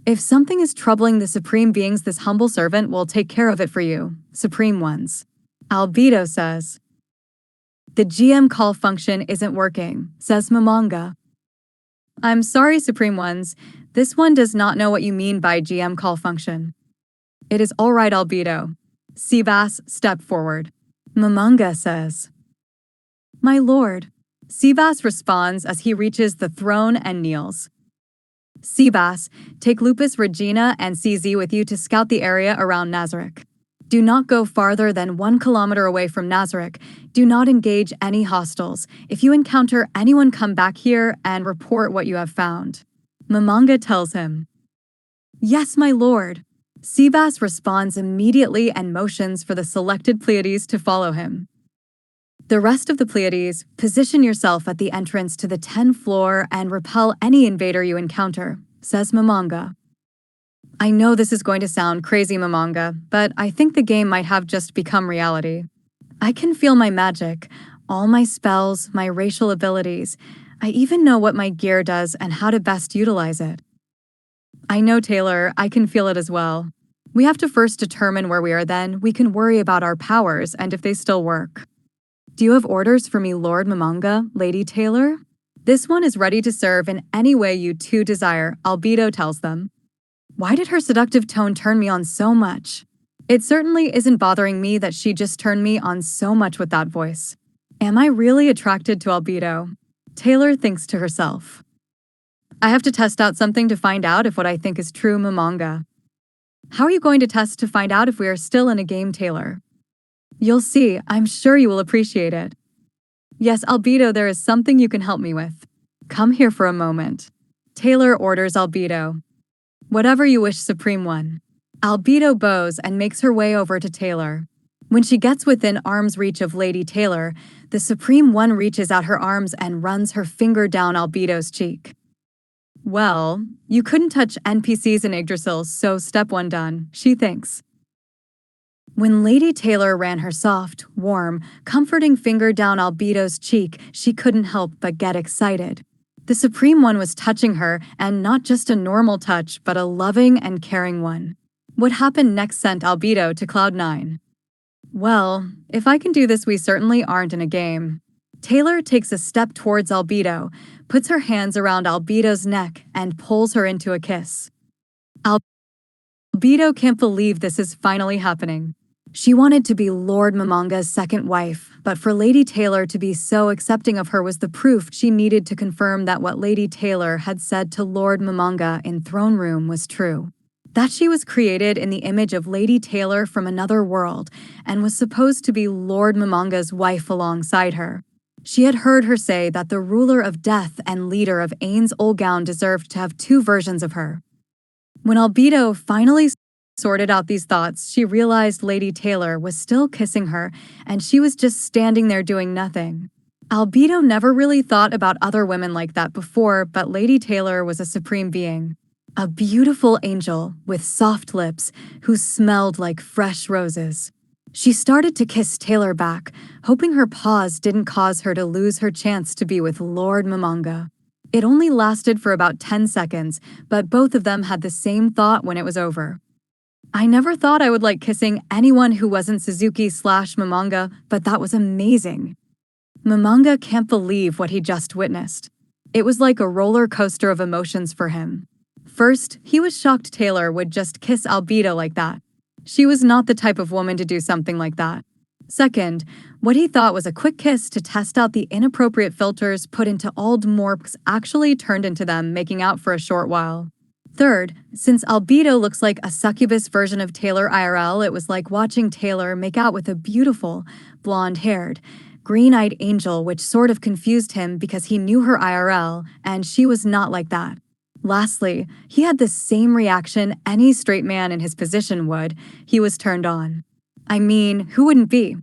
If something is troubling the Supreme Beings, this humble servant will take care of it for you, Supreme Ones. Albedo says. The GM call function isn't working, says Mamanga. I'm sorry, Supreme Ones. This one does not know what you mean by GM call function. It is all right, Albedo. Seabass, step forward. Mamanga says. My lord. Seabass responds as he reaches the throne and kneels. Seabass, take Lupus, Regina, and CZ with you to scout the area around Nazarick. Do not go farther than 1 kilometer away from Nazarick. Do not engage any hostiles. If you encounter anyone, come back here and report what you have found. Mamanga tells him. Yes, my lord. Seabass responds immediately and motions for the selected Pleiades to follow him. The rest of the Pleiades, position yourself at the entrance to the 10th floor and repel any invader you encounter, says Mamanga. I know this is going to sound crazy, Mamanga, but I think the game might have just become reality. I can feel my magic, all my spells, my racial abilities. I even know what my gear does and how to best utilize it. I know, Taylar, I can feel it as well. We have to first determine where we are, then we can worry about our powers and if they still work. Do you have orders for me, Lord Mamanga, Lady Taylar? This one is ready to serve in any way you two desire, Albedo tells them. Why did her seductive tone turn me on so much? It certainly isn't bothering me that she just turned me on so much with that voice. Am I really attracted to Albedo? Taylar thinks to herself. I have to test out something to find out if what I think is true, Mamanga. How are you going to test to find out if we are still in a game, Taylar? You'll see, I'm sure you will appreciate it. Yes, Albedo, there is something you can help me with. Come here for a moment. Taylar orders Albedo. Whatever you wish, Supreme One. Albedo bows and makes her way over to Taylar. When she gets within arm's reach of Lady Taylar, the Supreme One reaches out her arms and runs her finger down Albedo's cheek. Well, you couldn't touch NPCs in Yggdrasil, so step one done, she thinks. When Lady Taylar ran her soft, warm, comforting finger down Albedo's cheek, she couldn't help but get excited. The Supreme One was touching her, and not just a normal touch, but a loving and caring one. What happened next sent Albedo to Cloud 9. Well, if I can do this, we certainly aren't in a game. Taylar takes a step towards Albedo, puts her hands around Albedo's neck, and pulls her into a kiss. Albedo can't believe this is finally happening. She wanted to be Lord Mamanga's second wife, but for Lady Taylar to be so accepting of her was the proof she needed to confirm that what Lady Taylar had said to Lord Mamanga in Throne Room was true. That she was created in the image of Lady Taylar from another world and was supposed to be Lord Mamanga's wife alongside her. She had heard her say that the ruler of death and leader of Ainz Olgown deserved to have two versions of her. When Albedo finally sorted out these thoughts, she realized Lady Taylar was still kissing her, and she was just standing there doing nothing. Albedo never really thought about other women like that before, but Lady Taylar was a supreme being. A beautiful angel with soft lips who smelled like fresh roses. She started to kiss Taylar back, hoping her pause didn't cause her to lose her chance to be with Lord Mamanga. It only lasted for about 10 seconds, but both of them had the same thought when it was over. I never thought I would like kissing anyone who wasn't Suzuki/Mamanga, but that was amazing. Mamanga can't believe what he just witnessed. It was like a roller coaster of emotions for him. First, he was shocked Taylar would just kiss Albedo like that. She was not the type of woman to do something like that. Second, what he thought was a quick kiss to test out the inappropriate filters put into Aldmorphs actually turned into them making out for a short while. Third, since Albedo looks like a succubus version of Taylar IRL, it was like watching Taylar make out with a beautiful, blonde-haired, green-eyed angel, which sort of confused him because he knew her IRL, and she was not like that. Lastly, he had the same reaction any straight man in his position would. He was turned on. I mean, who wouldn't be?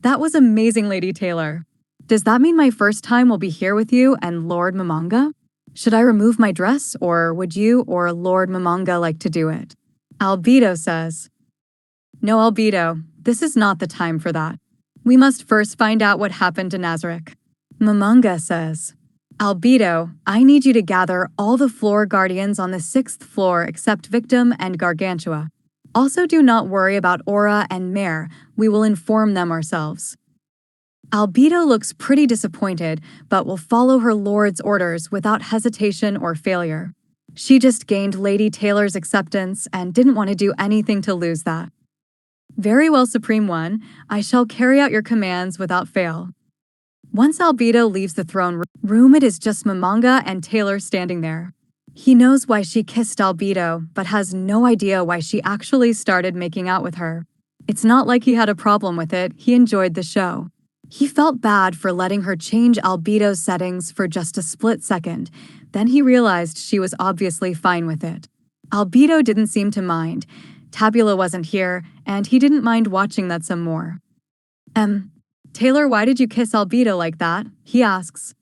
That was amazing, Lady Taylar. Does that mean my first time will be here with you and Lord Mamanga? Should I remove my dress, or would you or Lord Mamanga like to do it? Albedo says. No, Albedo, this is not the time for that. We must first find out what happened to Nazarick. Mamanga says. Albedo, I need you to gather all the floor guardians on the 6th floor except Victim and Gargantua. Also, do not worry about Aura and Mare. We will inform them ourselves. Albedo looks pretty disappointed, but will follow her lord's orders without hesitation or failure. She just gained Lady Taylar's acceptance and didn't want to do anything to lose that. Very well, Supreme One. I shall carry out your commands without fail. Once Albedo leaves the throne room, it is just Mamanga and Taylar standing there. He knows why she kissed Albedo, but has no idea why she actually started making out with her. It's not like he had a problem with it, he enjoyed the show. He felt bad for letting her change Albedo's settings for just a split second. Then he realized she was obviously fine with it. Albedo didn't seem to mind. Tabula wasn't here, and he didn't mind watching that some more. Taylar, why did you kiss Albedo like that? He asks.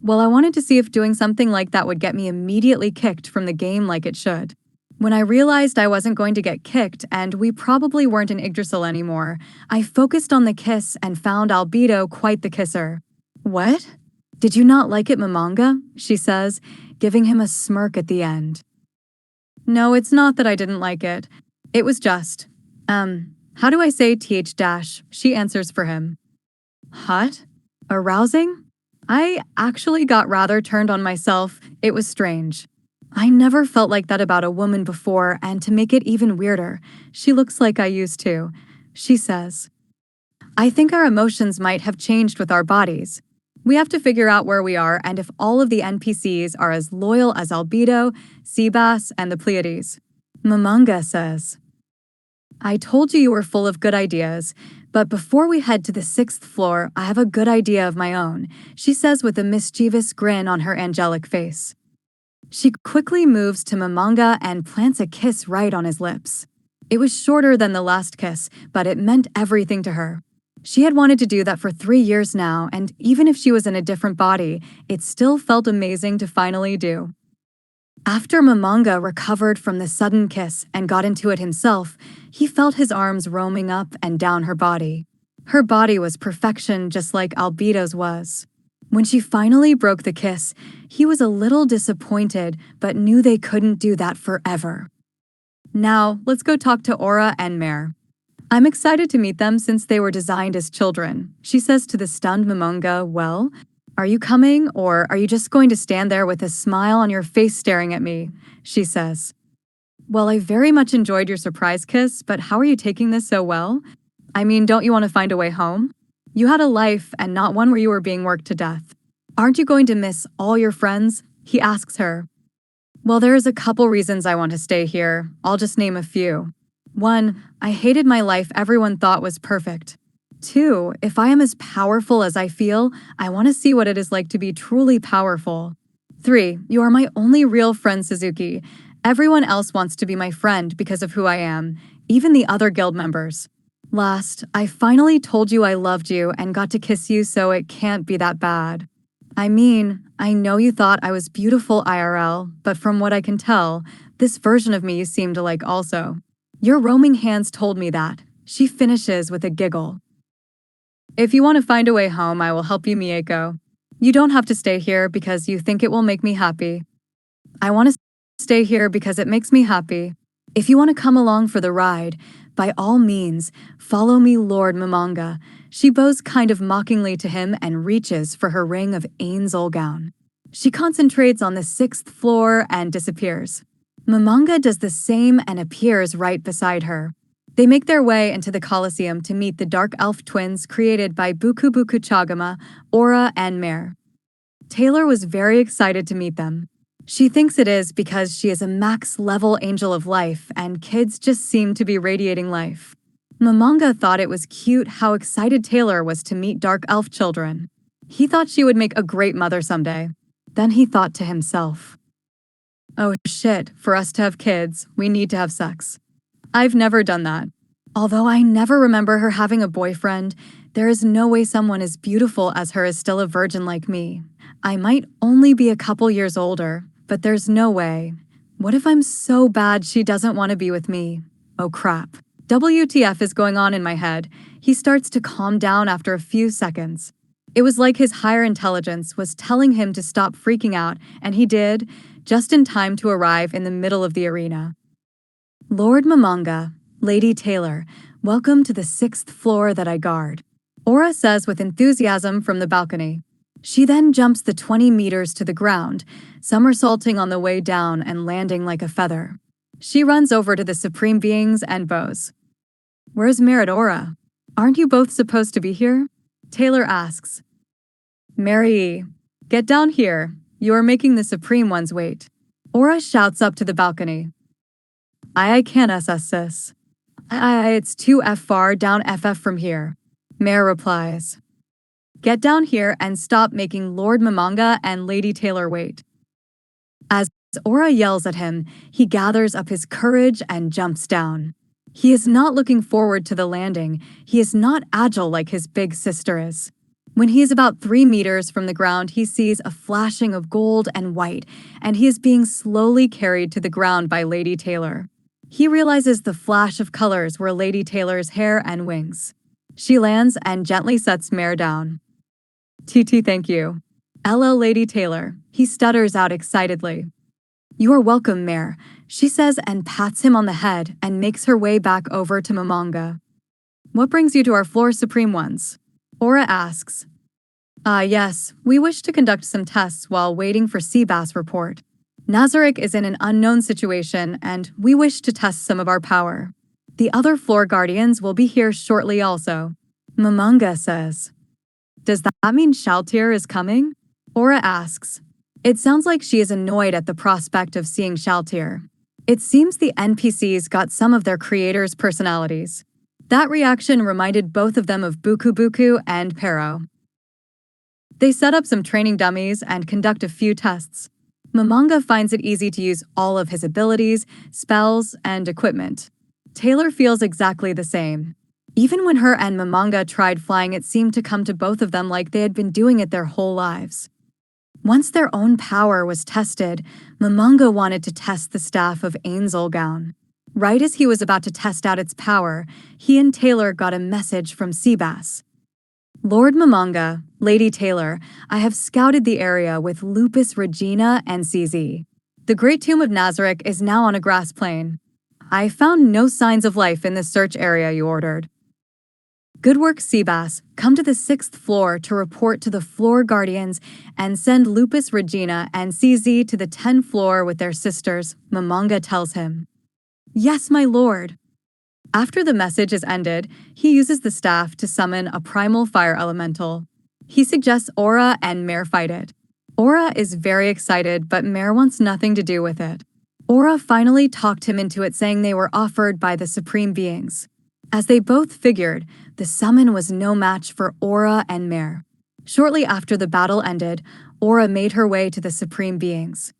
Well, I wanted to see if doing something like that would get me immediately kicked from the game like it should. When I realized I wasn't going to get kicked and we probably weren't in Yggdrasil anymore, I focused on the kiss and found Albedo quite the kisser. What? Did you not like it, Mamanga? She says, giving him a smirk at the end. No, it's not that I didn't like it. It was just, how do I say th-? She answers for him. Hot? Arousing? I actually got rather turned on myself. It was strange. I never felt like that about a woman before, and to make it even weirder, she looks like I used to. She says, I think our emotions might have changed with our bodies. We have to figure out where we are and if all of the NPCs are as loyal as Albedo, Seabass, and the Pleiades. Mamanga says, I told you were full of good ideas, but before we head to the 6th floor, I have a good idea of my own, she says with a mischievous grin on her angelic face. She quickly moves to Mamanga and plants a kiss right on his lips. It was shorter than the last kiss, but it meant everything to her. She had wanted to do that for 3 years now, and even if she was in a different body, it still felt amazing to finally do. After Mamanga recovered from the sudden kiss and got into it himself, he felt his arms roaming up and down her body. Her body was perfection just like Albedo's was. When she finally broke the kiss, he was a little disappointed but knew they couldn't do that forever. Now, let's go talk to Aura and Mare. I'm excited to meet them since they were designed as children. She says to the stunned Mamanga, well, are you coming or are you just going to stand there with a smile on your face staring at me? She says. Well, I very much enjoyed your surprise kiss, but how are you taking this so well? I mean, don't you want to find a way home? You had a life and not one where you were being worked to death. Aren't you going to miss all your friends? He asks her. Well, there's a couple reasons I want to stay here. I'll just name a few. 1. I hated my life everyone thought was perfect. 2. If I am as powerful as I feel, I want to see what it is like to be truly powerful. 3. You are my only real friend, Suzuki. Everyone else wants to be my friend because of who I am, even the other guild members. Last, I finally told you I loved you and got to kiss you, so it can't be that bad. I mean, I know you thought I was beautiful IRL, but from what I can tell, this version of me you seem to like also. Your roaming hands told me that. She finishes with a giggle. If you want to find a way home, I will help you, Mieko. You don't have to stay here because you think it will make me happy. I want to stay here because it makes me happy. If you want to come along for the ride, by all means, follow me, Lord Mamanga. She bows kind of mockingly to him and reaches for her ring of Ainz gown. She concentrates on the 6th floor and disappears. Mamanga does the same and appears right beside her. They make their way into the Colosseum to meet the dark elf twins created by Buku Buku Chagama, Aura, and Mare. Taylar was very excited to meet them. She thinks it is because she is a max-level angel of life and kids just seem to be radiating life. Mamanga thought it was cute how excited Taylar was to meet dark elf children. He thought she would make a great mother someday. Then he thought to himself, oh shit, for us to have kids, we need to have sex. I've never done that. Although I never remember her having a boyfriend, there is no way someone as beautiful as her is still a virgin like me. I might only be a couple years older, but there's no way. What if I'm so bad she doesn't want to be with me? Oh crap. WTF is going on in my head. He starts to calm down after a few seconds. It was like his higher intelligence was telling him to stop freaking out, and he did, just in time to arrive in the middle of the arena. Lord Mamanga, Lady Taylar, welcome to the 6th floor that I guard. Aura says with enthusiasm from the balcony. She then jumps the 20 meters to the ground, somersaulting on the way down and landing like a feather. She runs over to the Supreme Beings and bows. Where's Merit Aura? Aren't you both supposed to be here? Taylar asks. Mary, get down here. You are making the Supreme Ones wait. Aura shouts up to the balcony. I can't sis. It's too far down FF from here. Mare replies. Get down here and stop making Lord Mamanga and Lady Taylar wait. As Aura yells at him, he gathers up his courage and jumps down. He is not looking forward to the landing. He is not agile like his big sister is. When he is about 3 meters from the ground, he sees a flashing of gold and white, and he is being slowly carried to the ground by Lady Taylar. He realizes the flash of colors were Lady Taylar's hair and wings. She lands and gently sets Mare down. TT, thank you. LL Lady Taylar. He stutters out excitedly. You are welcome, Mare, she says and pats him on the head and makes her way back over to Mamanga. What brings you to our floor, Supreme Ones? Aura asks. Yes, we wish to conduct some tests while waiting for Seabass report. Nazarick is in an unknown situation and we wish to test some of our power. The other floor guardians will be here shortly also. Mamanga says. Does that mean Shaltir is coming? Aura asks. It sounds like she is annoyed at the prospect of seeing Shaltir. It seems the NPCs got some of their creators' personalities. That reaction reminded both of them of Buku Buku and Pero. They set up some training dummies and conduct a few tests. Mamanga finds it easy to use all of his abilities, spells, and equipment. Taylar feels exactly the same. Even when her and Mamanga tried flying, it seemed to come to both of them like they had been doing it their whole lives. Once their own power was tested, Mamanga wanted to test the staff of Ainz gown. Right as he was about to test out its power, he and Taylar got a message from Seabass. Lord Mamanga, Lady Taylar, I have scouted the area with Lupus Regina and CZ. The Great Tomb of Nazarick is now on a grass plain. I found no signs of life in the search area you ordered. Good work, Seabass. Come to the 6th floor to report to the floor guardians and send Lupus Regina and CZ to the 10th floor with their sisters, Mamanga tells him. Yes, my lord. After the message is ended, he uses the staff to summon a primal fire elemental. He suggests Aura and Mare fight it. Aura is very excited, but Mare wants nothing to do with it. Aura finally talked him into it, saying they were offered by the Supreme Beings. As they both figured, the summon was no match for Aura and Mare. Shortly after the battle ended, Aura made her way to the Supreme Beings.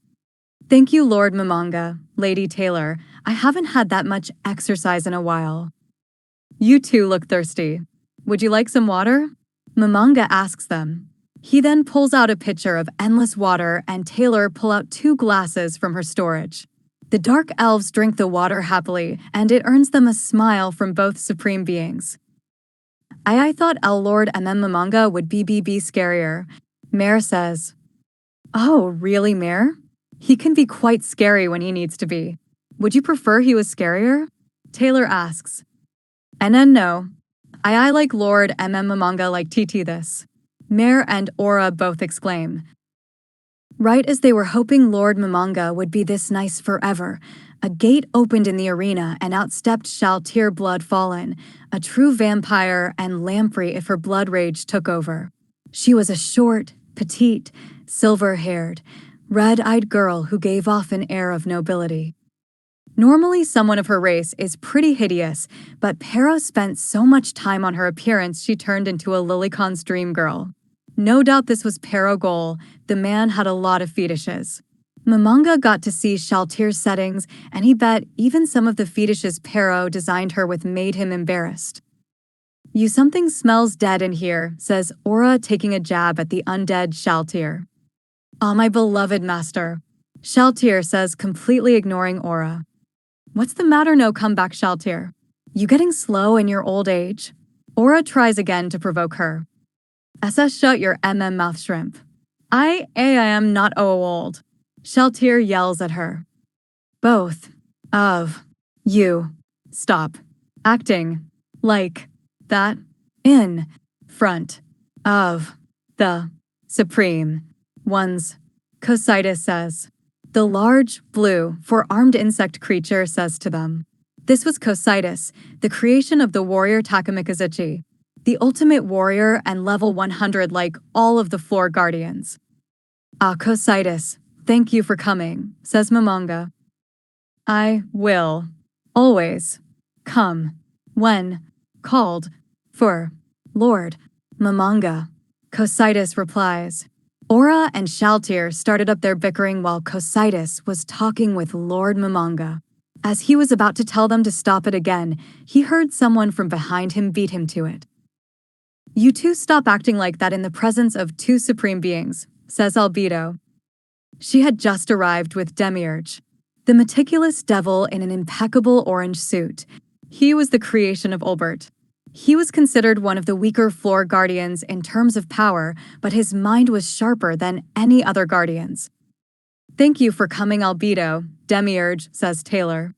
Thank you, Lord Mamanga, Lady Taylar. I haven't had that much exercise in a while. You two look thirsty. Would you like some water? Mamanga asks them. He then pulls out a pitcher of endless water and Taylar pulls out 2 glasses from her storage. The dark elves drink the water happily, and it earns them a smile from both Supreme Beings. I thought El Lord Mamanga would be scarier. Mare says. Oh, really, Mare? He can be quite scary when he needs to be. Would you prefer he was scarier? Taylar asks. No. I like Lord Mamanga like TT this. Mare and Aura both exclaim. Right as they were hoping Lord Mamanga would be this nice forever, a gate opened in the arena and out stepped Shaltir Blood Fallen, a true vampire and lamprey if her blood rage took over. She was a short, petite, silver-haired, red-eyed girl who gave off an air of nobility. Normally someone of her race is pretty hideous, but Pero spent so much time on her appearance she turned into a Lilycon's dream girl. No doubt this was Pero goal. The man had a lot of fetishes. Mamanga got to see Shaltir's settings, and he bet even some of the fetishes Pero designed her with made him embarrassed. You something smells dead in here, says Aura, taking a jab at the undead Shaltir. Ah, my beloved master. Shaltir says, completely ignoring Aura. What's the matter, no comeback, Shaltir? You getting slow in your old age? Aura tries again to provoke her. SS shut your mouth shrimp. I am not old. Shaltir yells at her. Both of you stop acting like that in front of the Supreme Ones, Cocytus says. The large, blue, 4-armed insect creature says to them. This was Cocytus, the creation of the warrior Takamikazuchi, the ultimate warrior and level 100 like all of the 4 guardians. Ah, Cocytus, thank you for coming, says Mamanga. I will always come when called for, Lord Mamanga. Cocytus replies. Aura and Shaltir started up their bickering while Cocytus was talking with Lord Mamanga. As he was about to tell them to stop it again, he heard someone from behind him beat him to it. You two stop acting like that in the presence of 2 supreme beings, says Albedo. She had just arrived with Demiurge, the meticulous devil in an impeccable orange suit. He was the creation of Olbert. He was considered one of the weaker floor guardians in terms of power, but his mind was sharper than any other guardians. Thank you for coming, Albedo, Demiurge, says Taylar.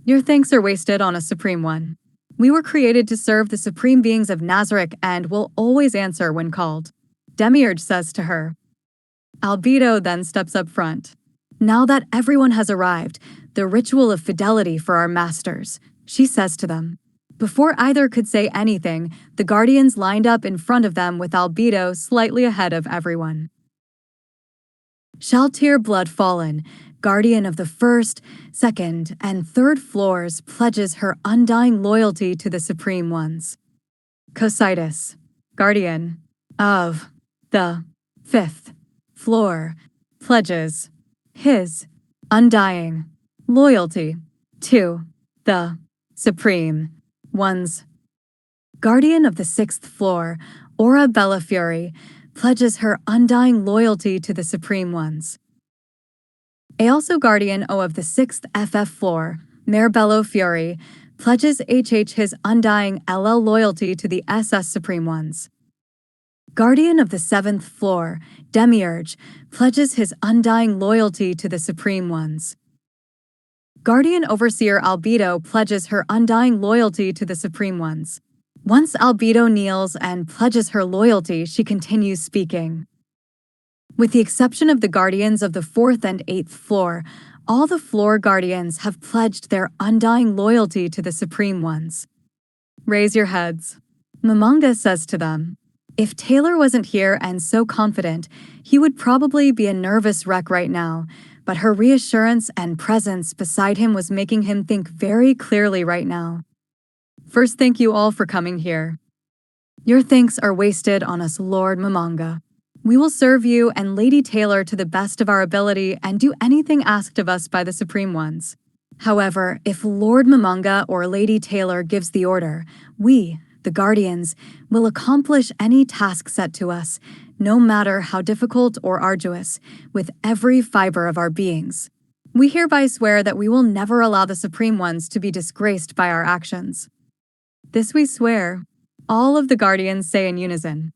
Your thanks are wasted on a supreme one. We were created to serve the supreme beings of Nazarick and will always answer when called. Demiurge says to her. Albedo then steps up front. Now that everyone has arrived, the ritual of fidelity for our masters, she says to them. Before either could say anything, the guardians lined up in front of them with Albedo slightly ahead of everyone. Shaltir Blood Fallen, guardian of the 1st, 2nd, and 3rd floors, pledges her undying loyalty to the Supreme Ones. Cocytus, guardian of the 5th floor, pledges his undying loyalty to the Supreme Ones. Guardian of the 6th floor, Aura Bellafury, pledges her undying loyalty to the Supreme Ones. Also Guardian of the 6th FF floor, Mare Bello Fury, pledges his undying LL loyalty to the SS Supreme Ones. Guardian of the 7th floor, Demiurge, pledges his undying loyalty to the Supreme Ones. Guardian Overseer Albedo pledges her undying loyalty to the Supreme Ones. Once Albedo kneels and pledges her loyalty, she continues speaking. With the exception of the guardians of the 4th and 8th floor, All the floor guardians have pledged their undying loyalty to the Supreme Ones. Raise your heads. Mamanga says to them. If Taylar wasn't here and so confident, he would probably be a nervous wreck right now, but her reassurance and presence beside him was making him think very clearly right now. First, thank you all for coming here. Your thanks are wasted on us, Lord Mamanga. We will serve you and Lady Taylar to the best of our ability and do anything asked of us by the Supreme Ones. However, if Lord Mamanga or Lady Taylar gives the order, we, the Guardians, will accomplish any task set to us, no matter how difficult or arduous, with every fiber of our beings. We hereby swear that we will never allow the Supreme Ones to be disgraced by our actions. This we swear, all of the Guardians say in unison.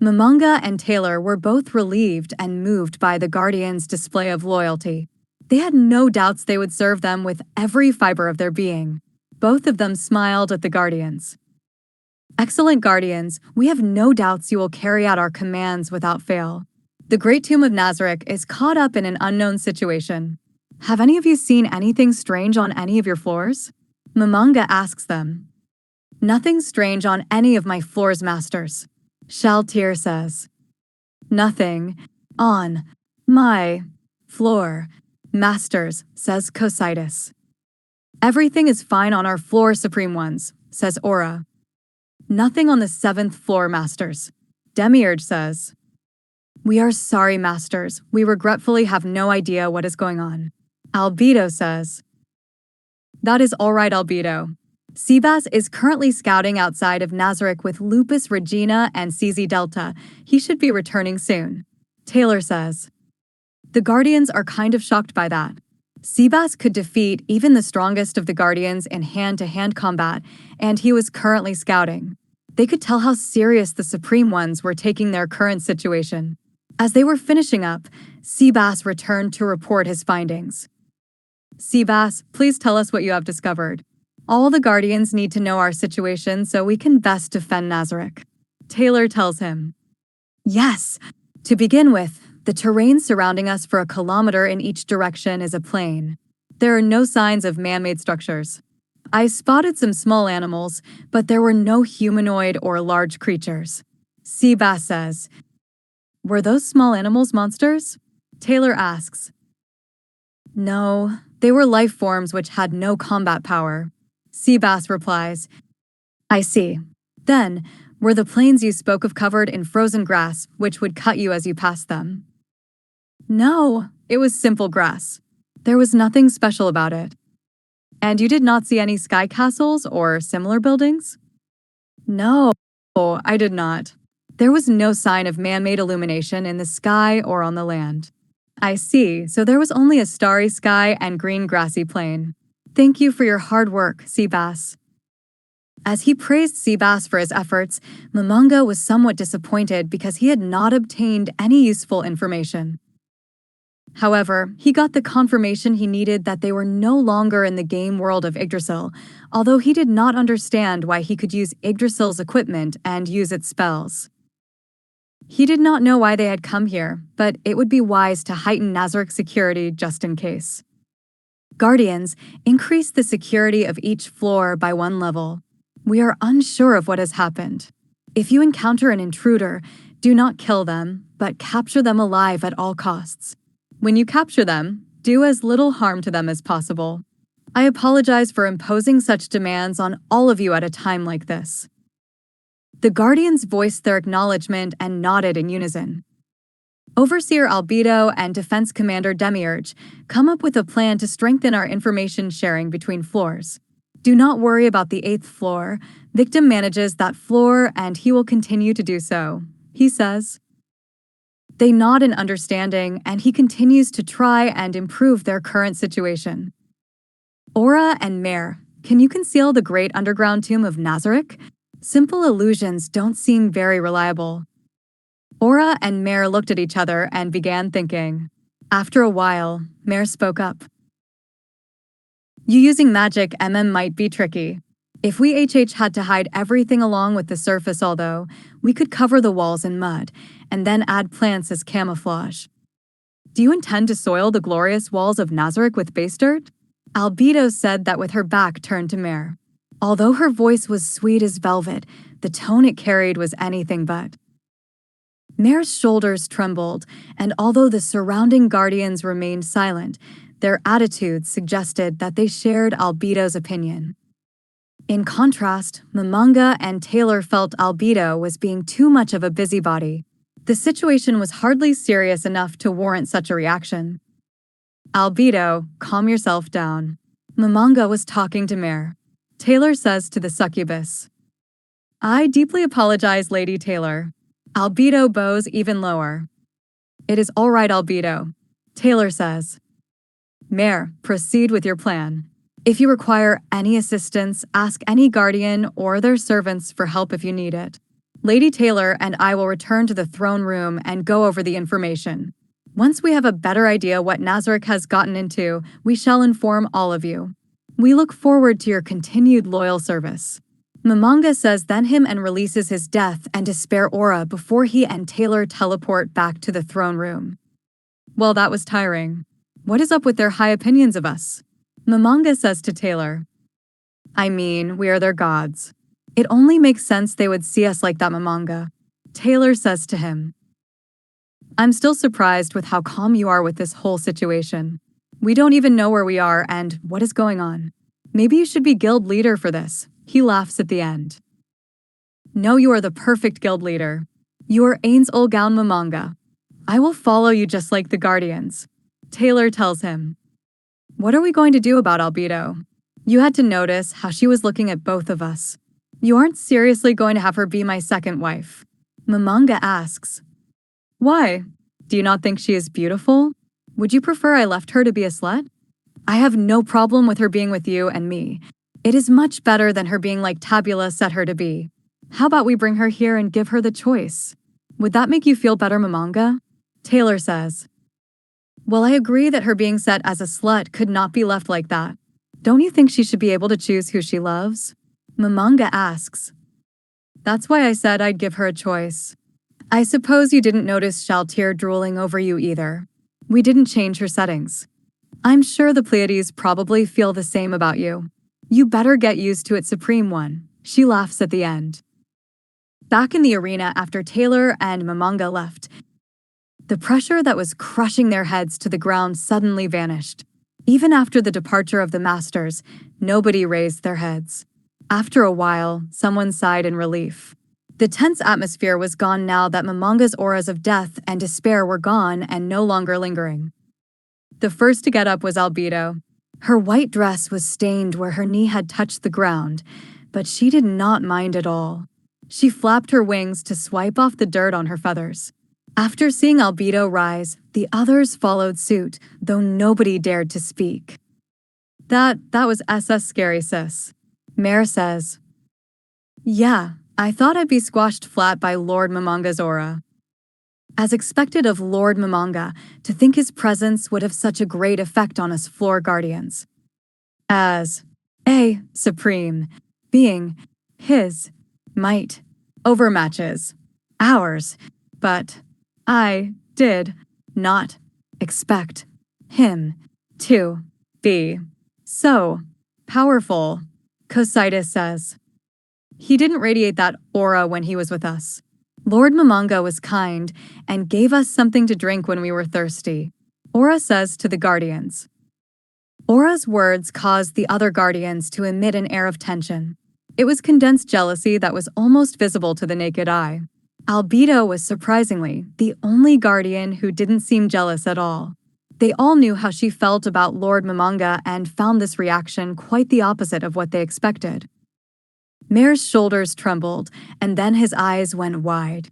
Mamanga and Taylar were both relieved and moved by the Guardians' display of loyalty. They had no doubts they would serve them with every fiber of their being. Both of them smiled at the Guardians. Excellent Guardians, we have no doubts you will carry out our commands without fail. The Great Tomb of Nazarick is caught up in an unknown situation. Have any of you seen anything strange on any of your floors? Mamanga asks them. Nothing strange on any of my floors, masters. Shaltir says. Nothing on my floor, masters, says Cositus. Everything is fine on our floor, Supreme Ones, says Aura. Nothing on the 7th floor, masters. Demiurge says. We are sorry, masters. We regretfully have no idea what is going on. Albedo says. That is all right, Albedo. Seabass is currently scouting outside of Nazarick with Lupus Regina and CZ Delta. He should be returning soon. Taylar says. The Guardians are kind of shocked by that. Seabass could defeat even the strongest of the Guardians in hand-to-hand combat, and he was currently scouting. They could tell how serious the Supreme Ones were taking their current situation. As they were finishing up, Seabass returned to report his findings. Seabass, please tell us what you have discovered. All the Guardians need to know our situation so we can best defend Nazarick. Taylar tells him. Yes. To begin with, the terrain surrounding us for a kilometer in each direction is a plain. There are no signs of man-made structures. I spotted some small animals, but there were no humanoid or large creatures. Seabass says. Were those small animals monsters? Taylar asks. No, they were life forms which had no combat power. Seabass replies, I see. Then, were the plains you spoke of covered in frozen grass, which would cut you as you passed them? No, it was simple grass. There was nothing special about it. And you did not see any sky castles or similar buildings? No, I did not. There was no sign of man-made illumination in the sky or on the land. I see, so there was only a starry sky and green grassy plain. Thank you for your hard work, Seabass. As he praised Seabass for his efforts, Mamanga was somewhat disappointed because he had not obtained any useful information. However, he got the confirmation he needed that they were no longer in the game world of Yggdrasil, although he did not understand why he could use Yggdrasil's equipment and use its spells. He did not know why they had come here, but it would be wise to heighten Nazarick's security just in case. Guardians, increase the security of each floor by 1 level. We are unsure of what has happened. If you encounter an intruder, do not kill them, but capture them alive at all costs. When you capture them, do as little harm to them as possible. I apologize for imposing such demands on all of you at a time like this. The Guardians voiced their acknowledgement and nodded in unison. Overseer Albedo and Defense Commander Demiurge come up with a plan to strengthen our information sharing between floors. Do not worry about the 8th floor. Victim manages that floor and he will continue to do so, he says. They nod in understanding and he continues to try and improve their current situation. Aura and Mare, can you conceal the great underground tomb of Nazarick? Simple illusions don't seem very reliable. Aura and Mare looked at each other and began thinking. After a while, Mare spoke up. You using magic might be tricky. If we had to hide everything along with the surface although, we could cover the walls in mud, and then add plants as camouflage. Do you intend to soil the glorious walls of Nazareth with base dirt? Albedo said that with her back turned to Mare. Although her voice was sweet as velvet, the tone it carried was anything but. Mare's shoulders trembled, and although the surrounding guardians remained silent, their attitudes suggested that they shared Albedo's opinion. In contrast, Mamanga and Taylar felt Albedo was being too much of a busybody. The situation was hardly serious enough to warrant such a reaction. Albedo, calm yourself down. Mamanga was talking to Mare. Taylar says to the succubus. I deeply apologize, Lady Taylar. Albedo bows even lower. It is all right, Albedo. Taylar says. Mare, proceed with your plan. If you require any assistance, ask any guardian or their servants for help if you need it. Lady Taylar and I will return to the throne room and go over the information. Once we have a better idea what Nazareth has gotten into, we shall inform all of you. We look forward to your continued loyal service. Mamanga says then him and releases his death and despair aura before he and Taylar teleport back to the throne room. Well, that was tiring. What is up with their high opinions of us? Mamanga says to Taylar. I mean, we are their gods. It only makes sense they would see us like that, Mamanga. Taylar says to him. I'm still surprised with how calm you are with this whole situation. We don't even know where we are and what is going on. Maybe you should be guild leader for this. He laughs at the end. No, you are the perfect guild leader. You are Ainz Olgaun Mamanga. I will follow you just like the guardians. Taylar tells him. What are we going to do about Albedo? You had to notice how she was looking at both of us. You aren't seriously going to have her be my second wife. Mamanga asks. Why? Do you not think she is beautiful? Would you prefer I left her to be a slut? I have no problem with her being with you and me. It is much better than her being like Tabula set her to be. How about we bring her here and give her the choice? Would that make you feel better, Mamanga? Taylar says. Well, I agree that her being set as a slut could not be left like that. Don't you think she should be able to choose who she loves? Mamanga asks. That's why I said I'd give her a choice. I suppose you didn't notice Shaltir drooling over you either. We didn't change her settings. I'm sure the Pleiades probably feel the same about you. You better get used to it, Supreme One. She laughs at the end. Back in the arena after Taylar and Mamanga left, the pressure that was crushing their heads to the ground suddenly vanished. Even after the departure of the masters, nobody raised their heads. After a while, someone sighed in relief. The tense atmosphere was gone now that Mamanga's auras of death and despair were gone and no longer lingering. The first to get up was Albedo. Her white dress was stained where her knee had touched the ground, but she did not mind at all. She flapped her wings to swipe off the dirt on her feathers. After seeing Albedo rise, the others followed suit, though nobody dared to speak. That was SS scary, sis. Mare says. Yeah, I thought I'd be squashed flat by Lord Mamanga's aura. As expected of Lord Mamanga, to think his presence would have such a great effect on us floor guardians. As a supreme being, his might overmatches ours, but I did not expect him to be so powerful, Cositis says. He didn't radiate that aura when he was with us. Lord Mamanga was kind and gave us something to drink when we were thirsty, Aura says to the guardians. Aura's words caused the other guardians to emit an air of tension. It was condensed jealousy that was almost visible to the naked eye. Albedo was surprisingly the only guardian who didn't seem jealous at all. They all knew how she felt about Lord Mamanga and found this reaction quite the opposite of what they expected. Mare's shoulders trembled, and then his eyes went wide.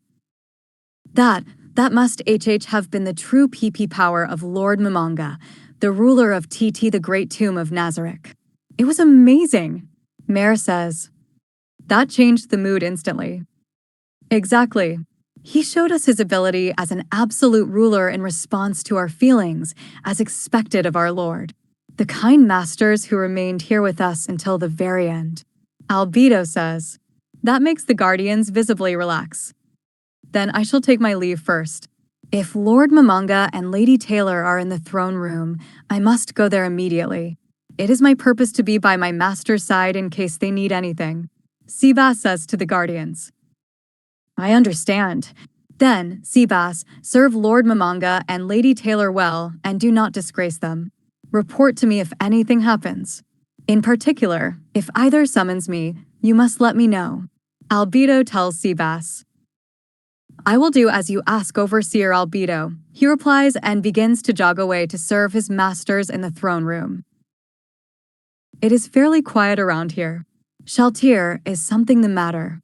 That must have been the true PP power of Lord Mamanga, the ruler of TT, the Great Tomb of Nazareth. It was amazing, Mare says. That changed the mood instantly. Exactly. He showed us his ability as an absolute ruler in response to our feelings, as expected of our Lord. The kind masters who remained here with us until the very end. Albedo says. That makes the guardians visibly relax. Then I shall take my leave first. If Lord Mamanga and Lady Taylar are in the throne room, I must go there immediately. It is my purpose to be by my master's side in case they need anything. Seabass says to the guardians. I understand. Then, Seabass, serve Lord Mamanga and Lady Taylar well and do not disgrace them. Report to me if anything happens. In particular, if either summons me, you must let me know. Albedo tells Seabass. I will do as you ask, Overseer Albedo, he replies and begins to jog away to serve his masters in the throne room. It is fairly quiet around here. Shaltir, is something the matter?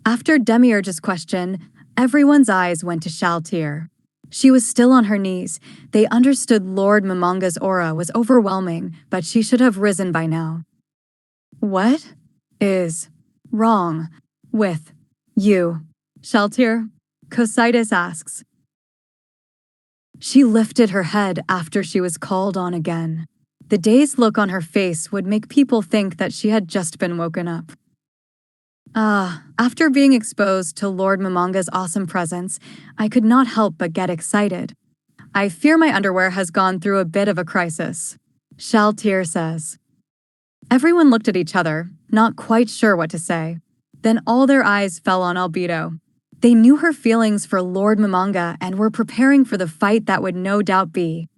After Demiurge's question, everyone's eyes went to Shaltir. She was still on her knees. They understood Lord Mamanga's aura was overwhelming, but she should have risen by now. What is wrong with you, Shaltir? Cositis asks. She lifted her head after she was called on again. The dazed look on her face would make people think that she had just been woken up. After being exposed to Lord Mamanga's awesome presence, I could not help but get excited. I fear my underwear has gone through a bit of a crisis, Shaltir says. Everyone looked at each other, not quite sure what to say. Then all their eyes fell on Albedo. They knew her feelings for Lord Mamanga and were preparing for the fight that would no doubt be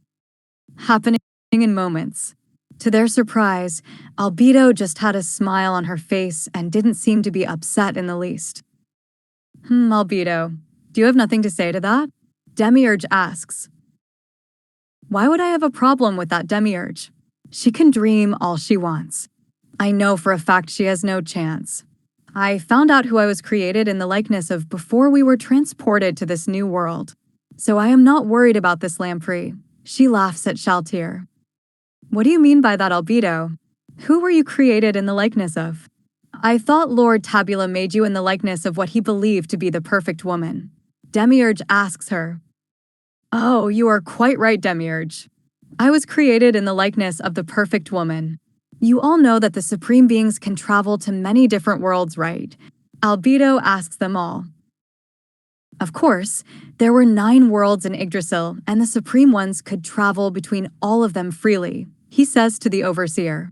happening in moments. To their surprise, Albedo just had a smile on her face and didn't seem to be upset in the least. Albedo, do you have nothing to say to that? Demiurge asks. Why would I have a problem with that Demiurge? She can dream all she wants. I know for a fact she has no chance. I found out who I was created in the likeness of before we were transported to this new world. So I am not worried about this lamprey. She laughs at Shaltir. What do you mean by that, Albedo? Who were you created in the likeness of? I thought Lord Tabula made you in the likeness of what he believed to be the perfect woman. Demiurge asks her. Oh, you are quite right, Demiurge. I was created in the likeness of the perfect woman. You all know that the supreme beings can travel to many different worlds, right? Albedo asks them all. Of course, there were 9 worlds in Yggdrasil, and the supreme ones could travel between all of them freely, he says to the overseer.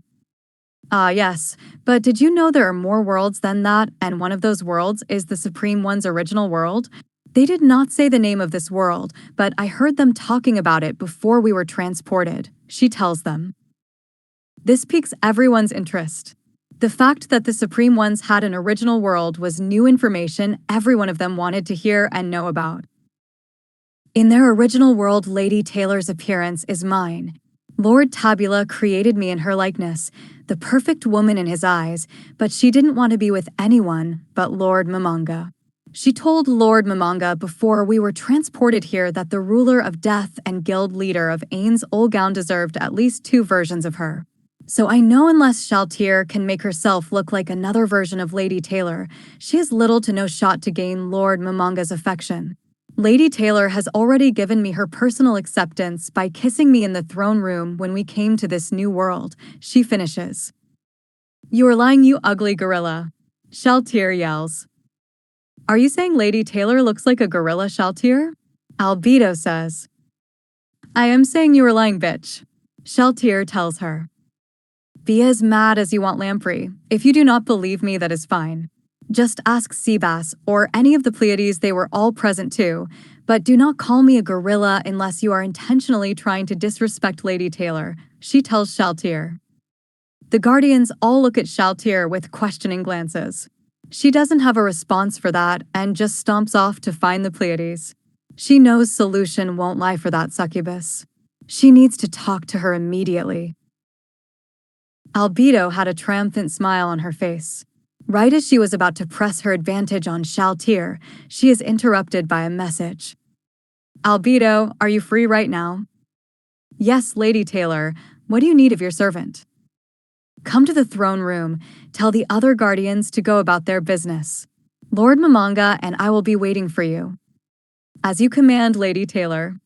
Yes, but did you know there are more worlds than that, and one of those worlds is the supreme one's original world? They did not say the name of this world, but I heard them talking about it before we were transported, she tells them. This piques everyone's interest. The fact that the Supreme Ones had an original world was new information every one of them wanted to hear and know about. In their original world, Lady Taylar's appearance is mine. Lord Tabula created me in her likeness, the perfect woman in his eyes, but she didn't want to be with anyone but Lord Mamanga. She told Lord Mamanga before we were transported here that the ruler of death and guild leader of Ainz Olgown deserved at least 2 versions of her. So I know unless Shaltir can make herself look like another version of Lady Taylar, she has little to no shot to gain Lord Mamanga's affection. Lady Taylar has already given me her personal acceptance by kissing me in the throne room when we came to this new world, she finishes. You are lying, you ugly gorilla, Shaltir yells. Are you saying Lady Taylar looks like a gorilla, Shaltir? Albedo says. I am saying you are lying, bitch, Shaltir tells her. Be as mad as you want, Lamprey. If you do not believe me, that is fine. Just ask Seabass or any of the Pleiades, they were all present too. But do not call me a gorilla unless you are intentionally trying to disrespect Lady Taylar, she tells Shaltir. The Guardians all look at Shaltir with questioning glances. She doesn't have a response for that and just stomps off to find the Pleiades. She knows solution won't lie for that succubus. She needs to talk to her immediately. Albedo had a triumphant smile on her face. Right as she was about to press her advantage on Shaltir, she is interrupted by a message. Albedo, are you free right now? Yes, Lady Taylar. What do you need of your servant? Come to the throne room. Tell the other guardians to go about their business. Lord Mamanga and I will be waiting for you. As you command, Lady Taylar.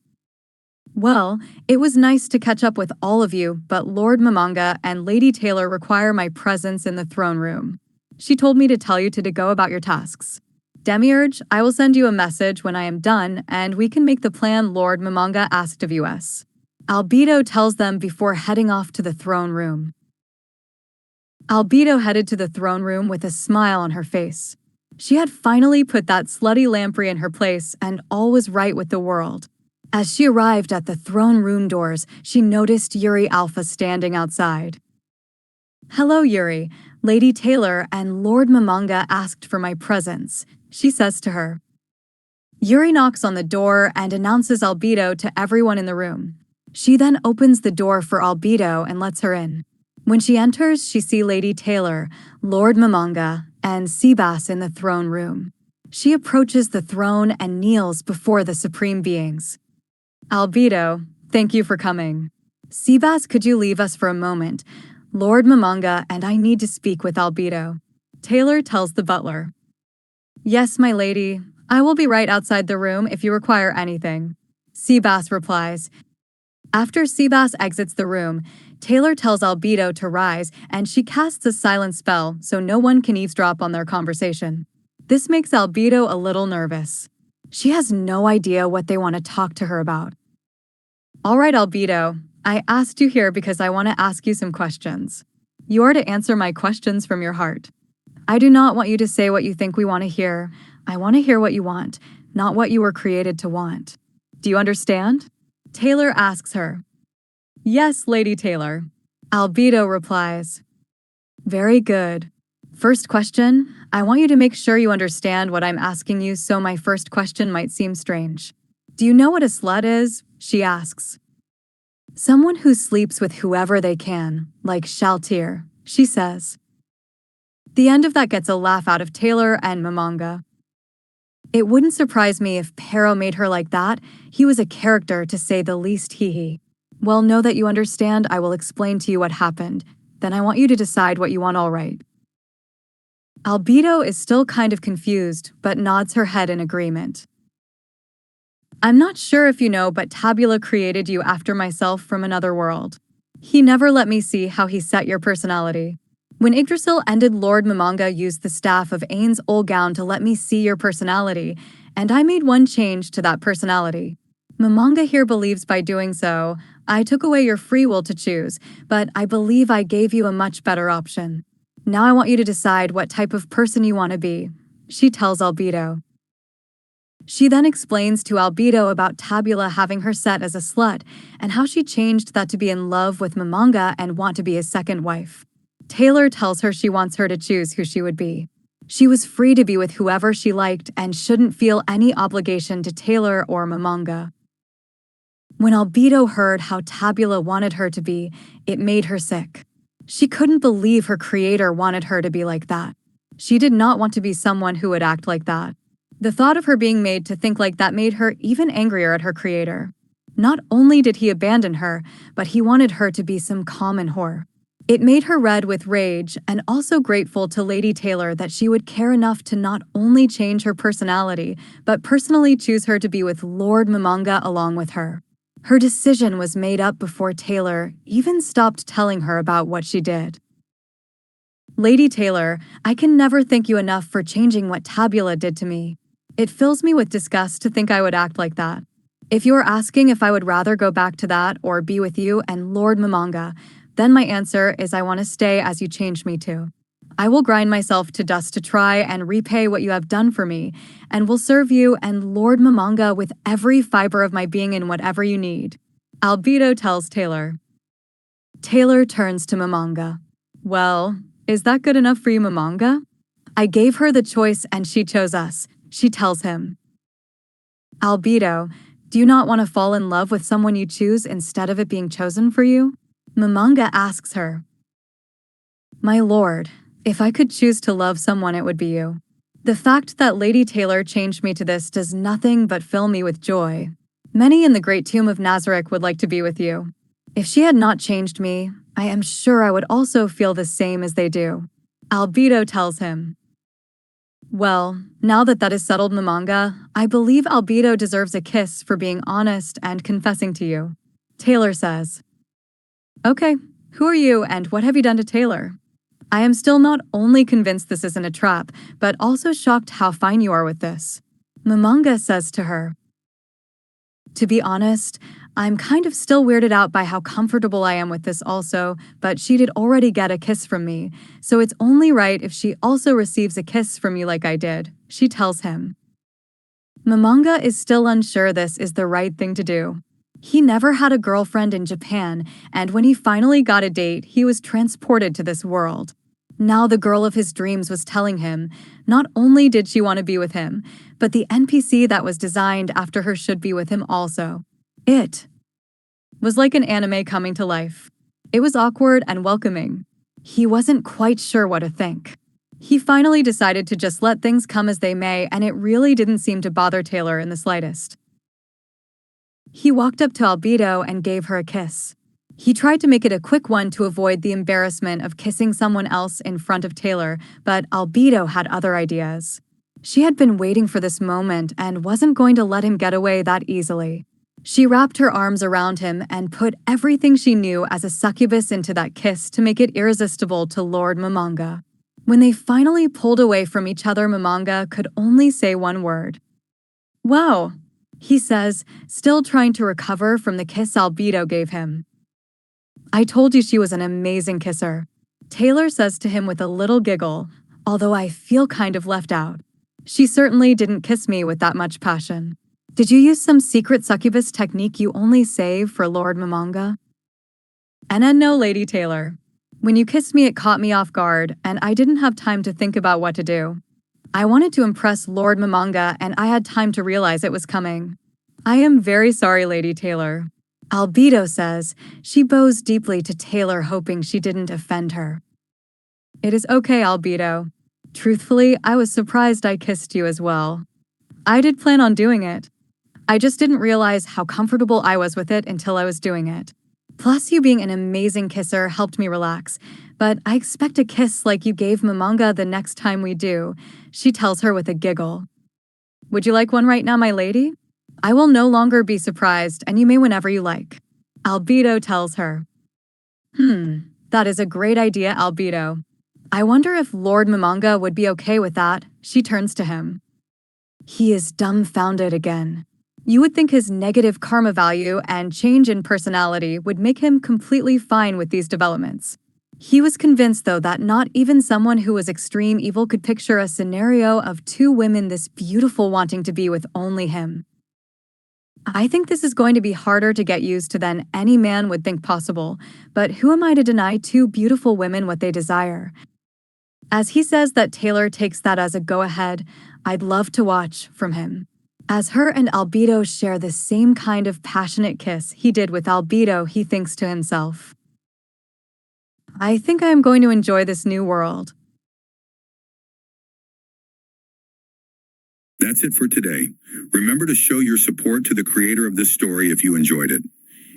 Well, it was nice to catch up with all of you, but Lord Mamanga and Lady Taylar require my presence in the throne room. She told me to tell you to go about your tasks. Demiurge, I will send you a message when I am done, and we can make the plan Lord Mamanga asked of us. Albedo tells them before heading off to the throne room. Albedo headed to the throne room with a smile on her face. She had finally put that slutty lamprey in her place, and all was right with the world. As she arrived at the throne room doors, she noticed Yuri Alpha standing outside. "Hello, Yuri. Lady Taylar and Lord Mamanga asked for my presence," she says to her. Yuri knocks on the door and announces Albedo to everyone in the room. She then opens the door for Albedo and lets her in. When she enters, she sees Lady Taylar, Lord Mamanga, and Seabass in the throne room. She approaches the throne and kneels before the supreme beings. "Albedo, thank you for coming. Seabass, could you leave us for a moment? Lord Mamanga and I need to speak with Albedo." Taylar tells the butler. "Yes, my lady. I will be right outside the room if you require anything," Seabass replies. After Seabass exits the room, Taylar tells Albedo to rise and she casts a silent spell so no one can eavesdrop on their conversation. This makes Albedo a little nervous. She has no idea what they want to talk to her about. "All right, Albedo, I asked you here because I want to ask you some questions. You are to answer my questions from your heart. I do not want you to say what you think we want to hear. I want to hear what you want, not what you were created to want. Do you understand?" Taylar asks her. "Yes, Lady Taylar." Albedo replies. "Very good. First question, I want you to make sure you understand what I'm asking you, so my first question might seem strange. Do you know what a slut is?" she asks. "Someone who sleeps with whoever they can, like Shaltir," she says. The end of that gets a laugh out of Taylar and Mamanga. It wouldn't surprise me if Pero made her like that. He was a character, to say the least, hee. Well, now that you understand, I will explain to you what happened. Then I want you to decide what you want, all right. Albedo is still kind of confused, but nods her head in agreement. "I'm not sure if you know, but Tabula created you after myself from another world. He never let me see how he set your personality. When Yggdrasil ended, Lord Mamanga used the staff of Ainz' old gown to let me see your personality, and I made one change to that personality. Mamanga here believes by doing so, I took away your free will to choose, but I believe I gave you a much better option. Now I want you to decide what type of person you want to be," she tells Albedo. She then explains to Albedo about Tabula having her set as a slut and how she changed that to be in love with Mamanga and want to be his second wife. Taylar tells her she wants her to choose who she would be. She was free to be with whoever she liked and shouldn't feel any obligation to Taylar or Mamanga. When Albedo heard how Tabula wanted her to be, it made her sick. She couldn't believe her creator wanted her to be like that. She did not want to be someone who would act like that. The thought of her being made to think like that made her even angrier at her creator. Not only did he abandon her, but he wanted her to be some common whore. It made her red with rage and also grateful to Lady Taylar that she would care enough to not only change her personality, but personally choose her to be with Lord Mamanga along with her. Her decision was made up before Taylar even stopped telling her about what she did. "Lady Taylar, I can never thank you enough for changing what Tabula did to me. It fills me with disgust to think I would act like that. If you are asking if I would rather go back to that or be with you and Lord Mamanga, then my answer is I want to stay as you changed me to. I will grind myself to dust to try and repay what you have done for me, and will serve you and Lord Mamanga with every fiber of my being in whatever you need," Albedo tells Taylar. Taylar turns to Mamanga. "Well, is that good enough for you, Mamanga? I gave her the choice and she chose us," she tells him. "Albedo, do you not want to fall in love with someone you choose instead of it being chosen for you?" Mamanga asks her. "My lord, if I could choose to love someone, it would be you. The fact that Lady Taylar changed me to this does nothing but fill me with joy. Many in the great tomb of Nazareth would like to be with you. If she had not changed me, I am sure I would also feel the same as they do," Albedo tells him. "Well, now that is settled, Mamanga, I believe Albedo deserves a kiss for being honest and confessing to you," Taylar says. "Okay, who are you and what have you done to Taylar?" I am still not only convinced this isn't a trap, but also shocked how fine you are with this. Momonga says to her. To be honest, I'm kind of still weirded out by how comfortable I am with this also, but she did already get a kiss from me, so it's only right if she also receives a kiss from you like I did, she tells him. Momonga is still unsure this is the right thing to do. He never had a girlfriend in Japan, and when he finally got a date, he was transported to this world. Now the girl of his dreams was telling him, not only did she want to be with him, but the NPC that was designed after her should be with him also. It was like an anime coming to life. It was awkward and welcoming. He wasn't quite sure what to think. He finally decided to just let things come as they may, and it really didn't seem to bother Taylar in the slightest. He walked up to Albedo and gave her a kiss. He tried to make it a quick one to avoid the embarrassment of kissing someone else in front of Taylar, but Albedo had other ideas. She had been waiting for this moment and wasn't going to let him get away that easily. She wrapped her arms around him and put everything she knew as a succubus into that kiss to make it irresistible to Lord Momonga. When they finally pulled away from each other, Momonga could only say one word. "Wow," he says, still trying to recover from the kiss Albedo gave him. "I told you she was an amazing kisser," Taylar says to him with a little giggle, although I feel kind of left out. She certainly didn't kiss me with that much passion. Did you use some secret succubus technique you only save for Lord Momonga? And no, Lady Taylar. When you kissed me, it caught me off guard, and I didn't have time to think about what to do. I wanted to impress Lord Momonga, and I had time to realize it was coming. I am very sorry, Lady Taylar. Albedo says. She bows deeply to Taylar, hoping she didn't offend her. It is okay, Albedo. Truthfully, I was surprised I kissed you as well. I did plan on doing it. I just didn't realize how comfortable I was with it until I was doing it. Plus, you being an amazing kisser helped me relax, but I expect a kiss like you gave Momonga the next time we do, she tells her with a giggle. Would you like one right now, my lady? I will no longer be surprised, and you may whenever you like. Albedo tells her. That is a great idea, Albedo. I wonder if Lord Momonga would be okay with that, she turns to him. He is dumbfounded again. You would think his negative karma value and change in personality would make him completely fine with these developments. He was convinced, though, that not even someone who was extreme evil could picture a scenario of two women this beautiful wanting to be with only him. I think this is going to be harder to get used to than any man would think possible, but who am I to deny two beautiful women what they desire? As he says that Taylar takes that as a go-ahead, I'd love to watch from him. As her and Albedo share the same kind of passionate kiss he did with Albedo, he thinks to himself, I think I am going to enjoy this new world. That's it for today. Remember to show your support to the creator of this story if you enjoyed it.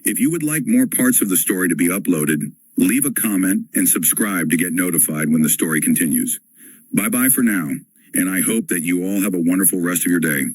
If you would like more parts of the story to be uploaded, leave a comment and subscribe to get notified when the story continues. Bye-bye for now, and I hope that you all have a wonderful rest of your day.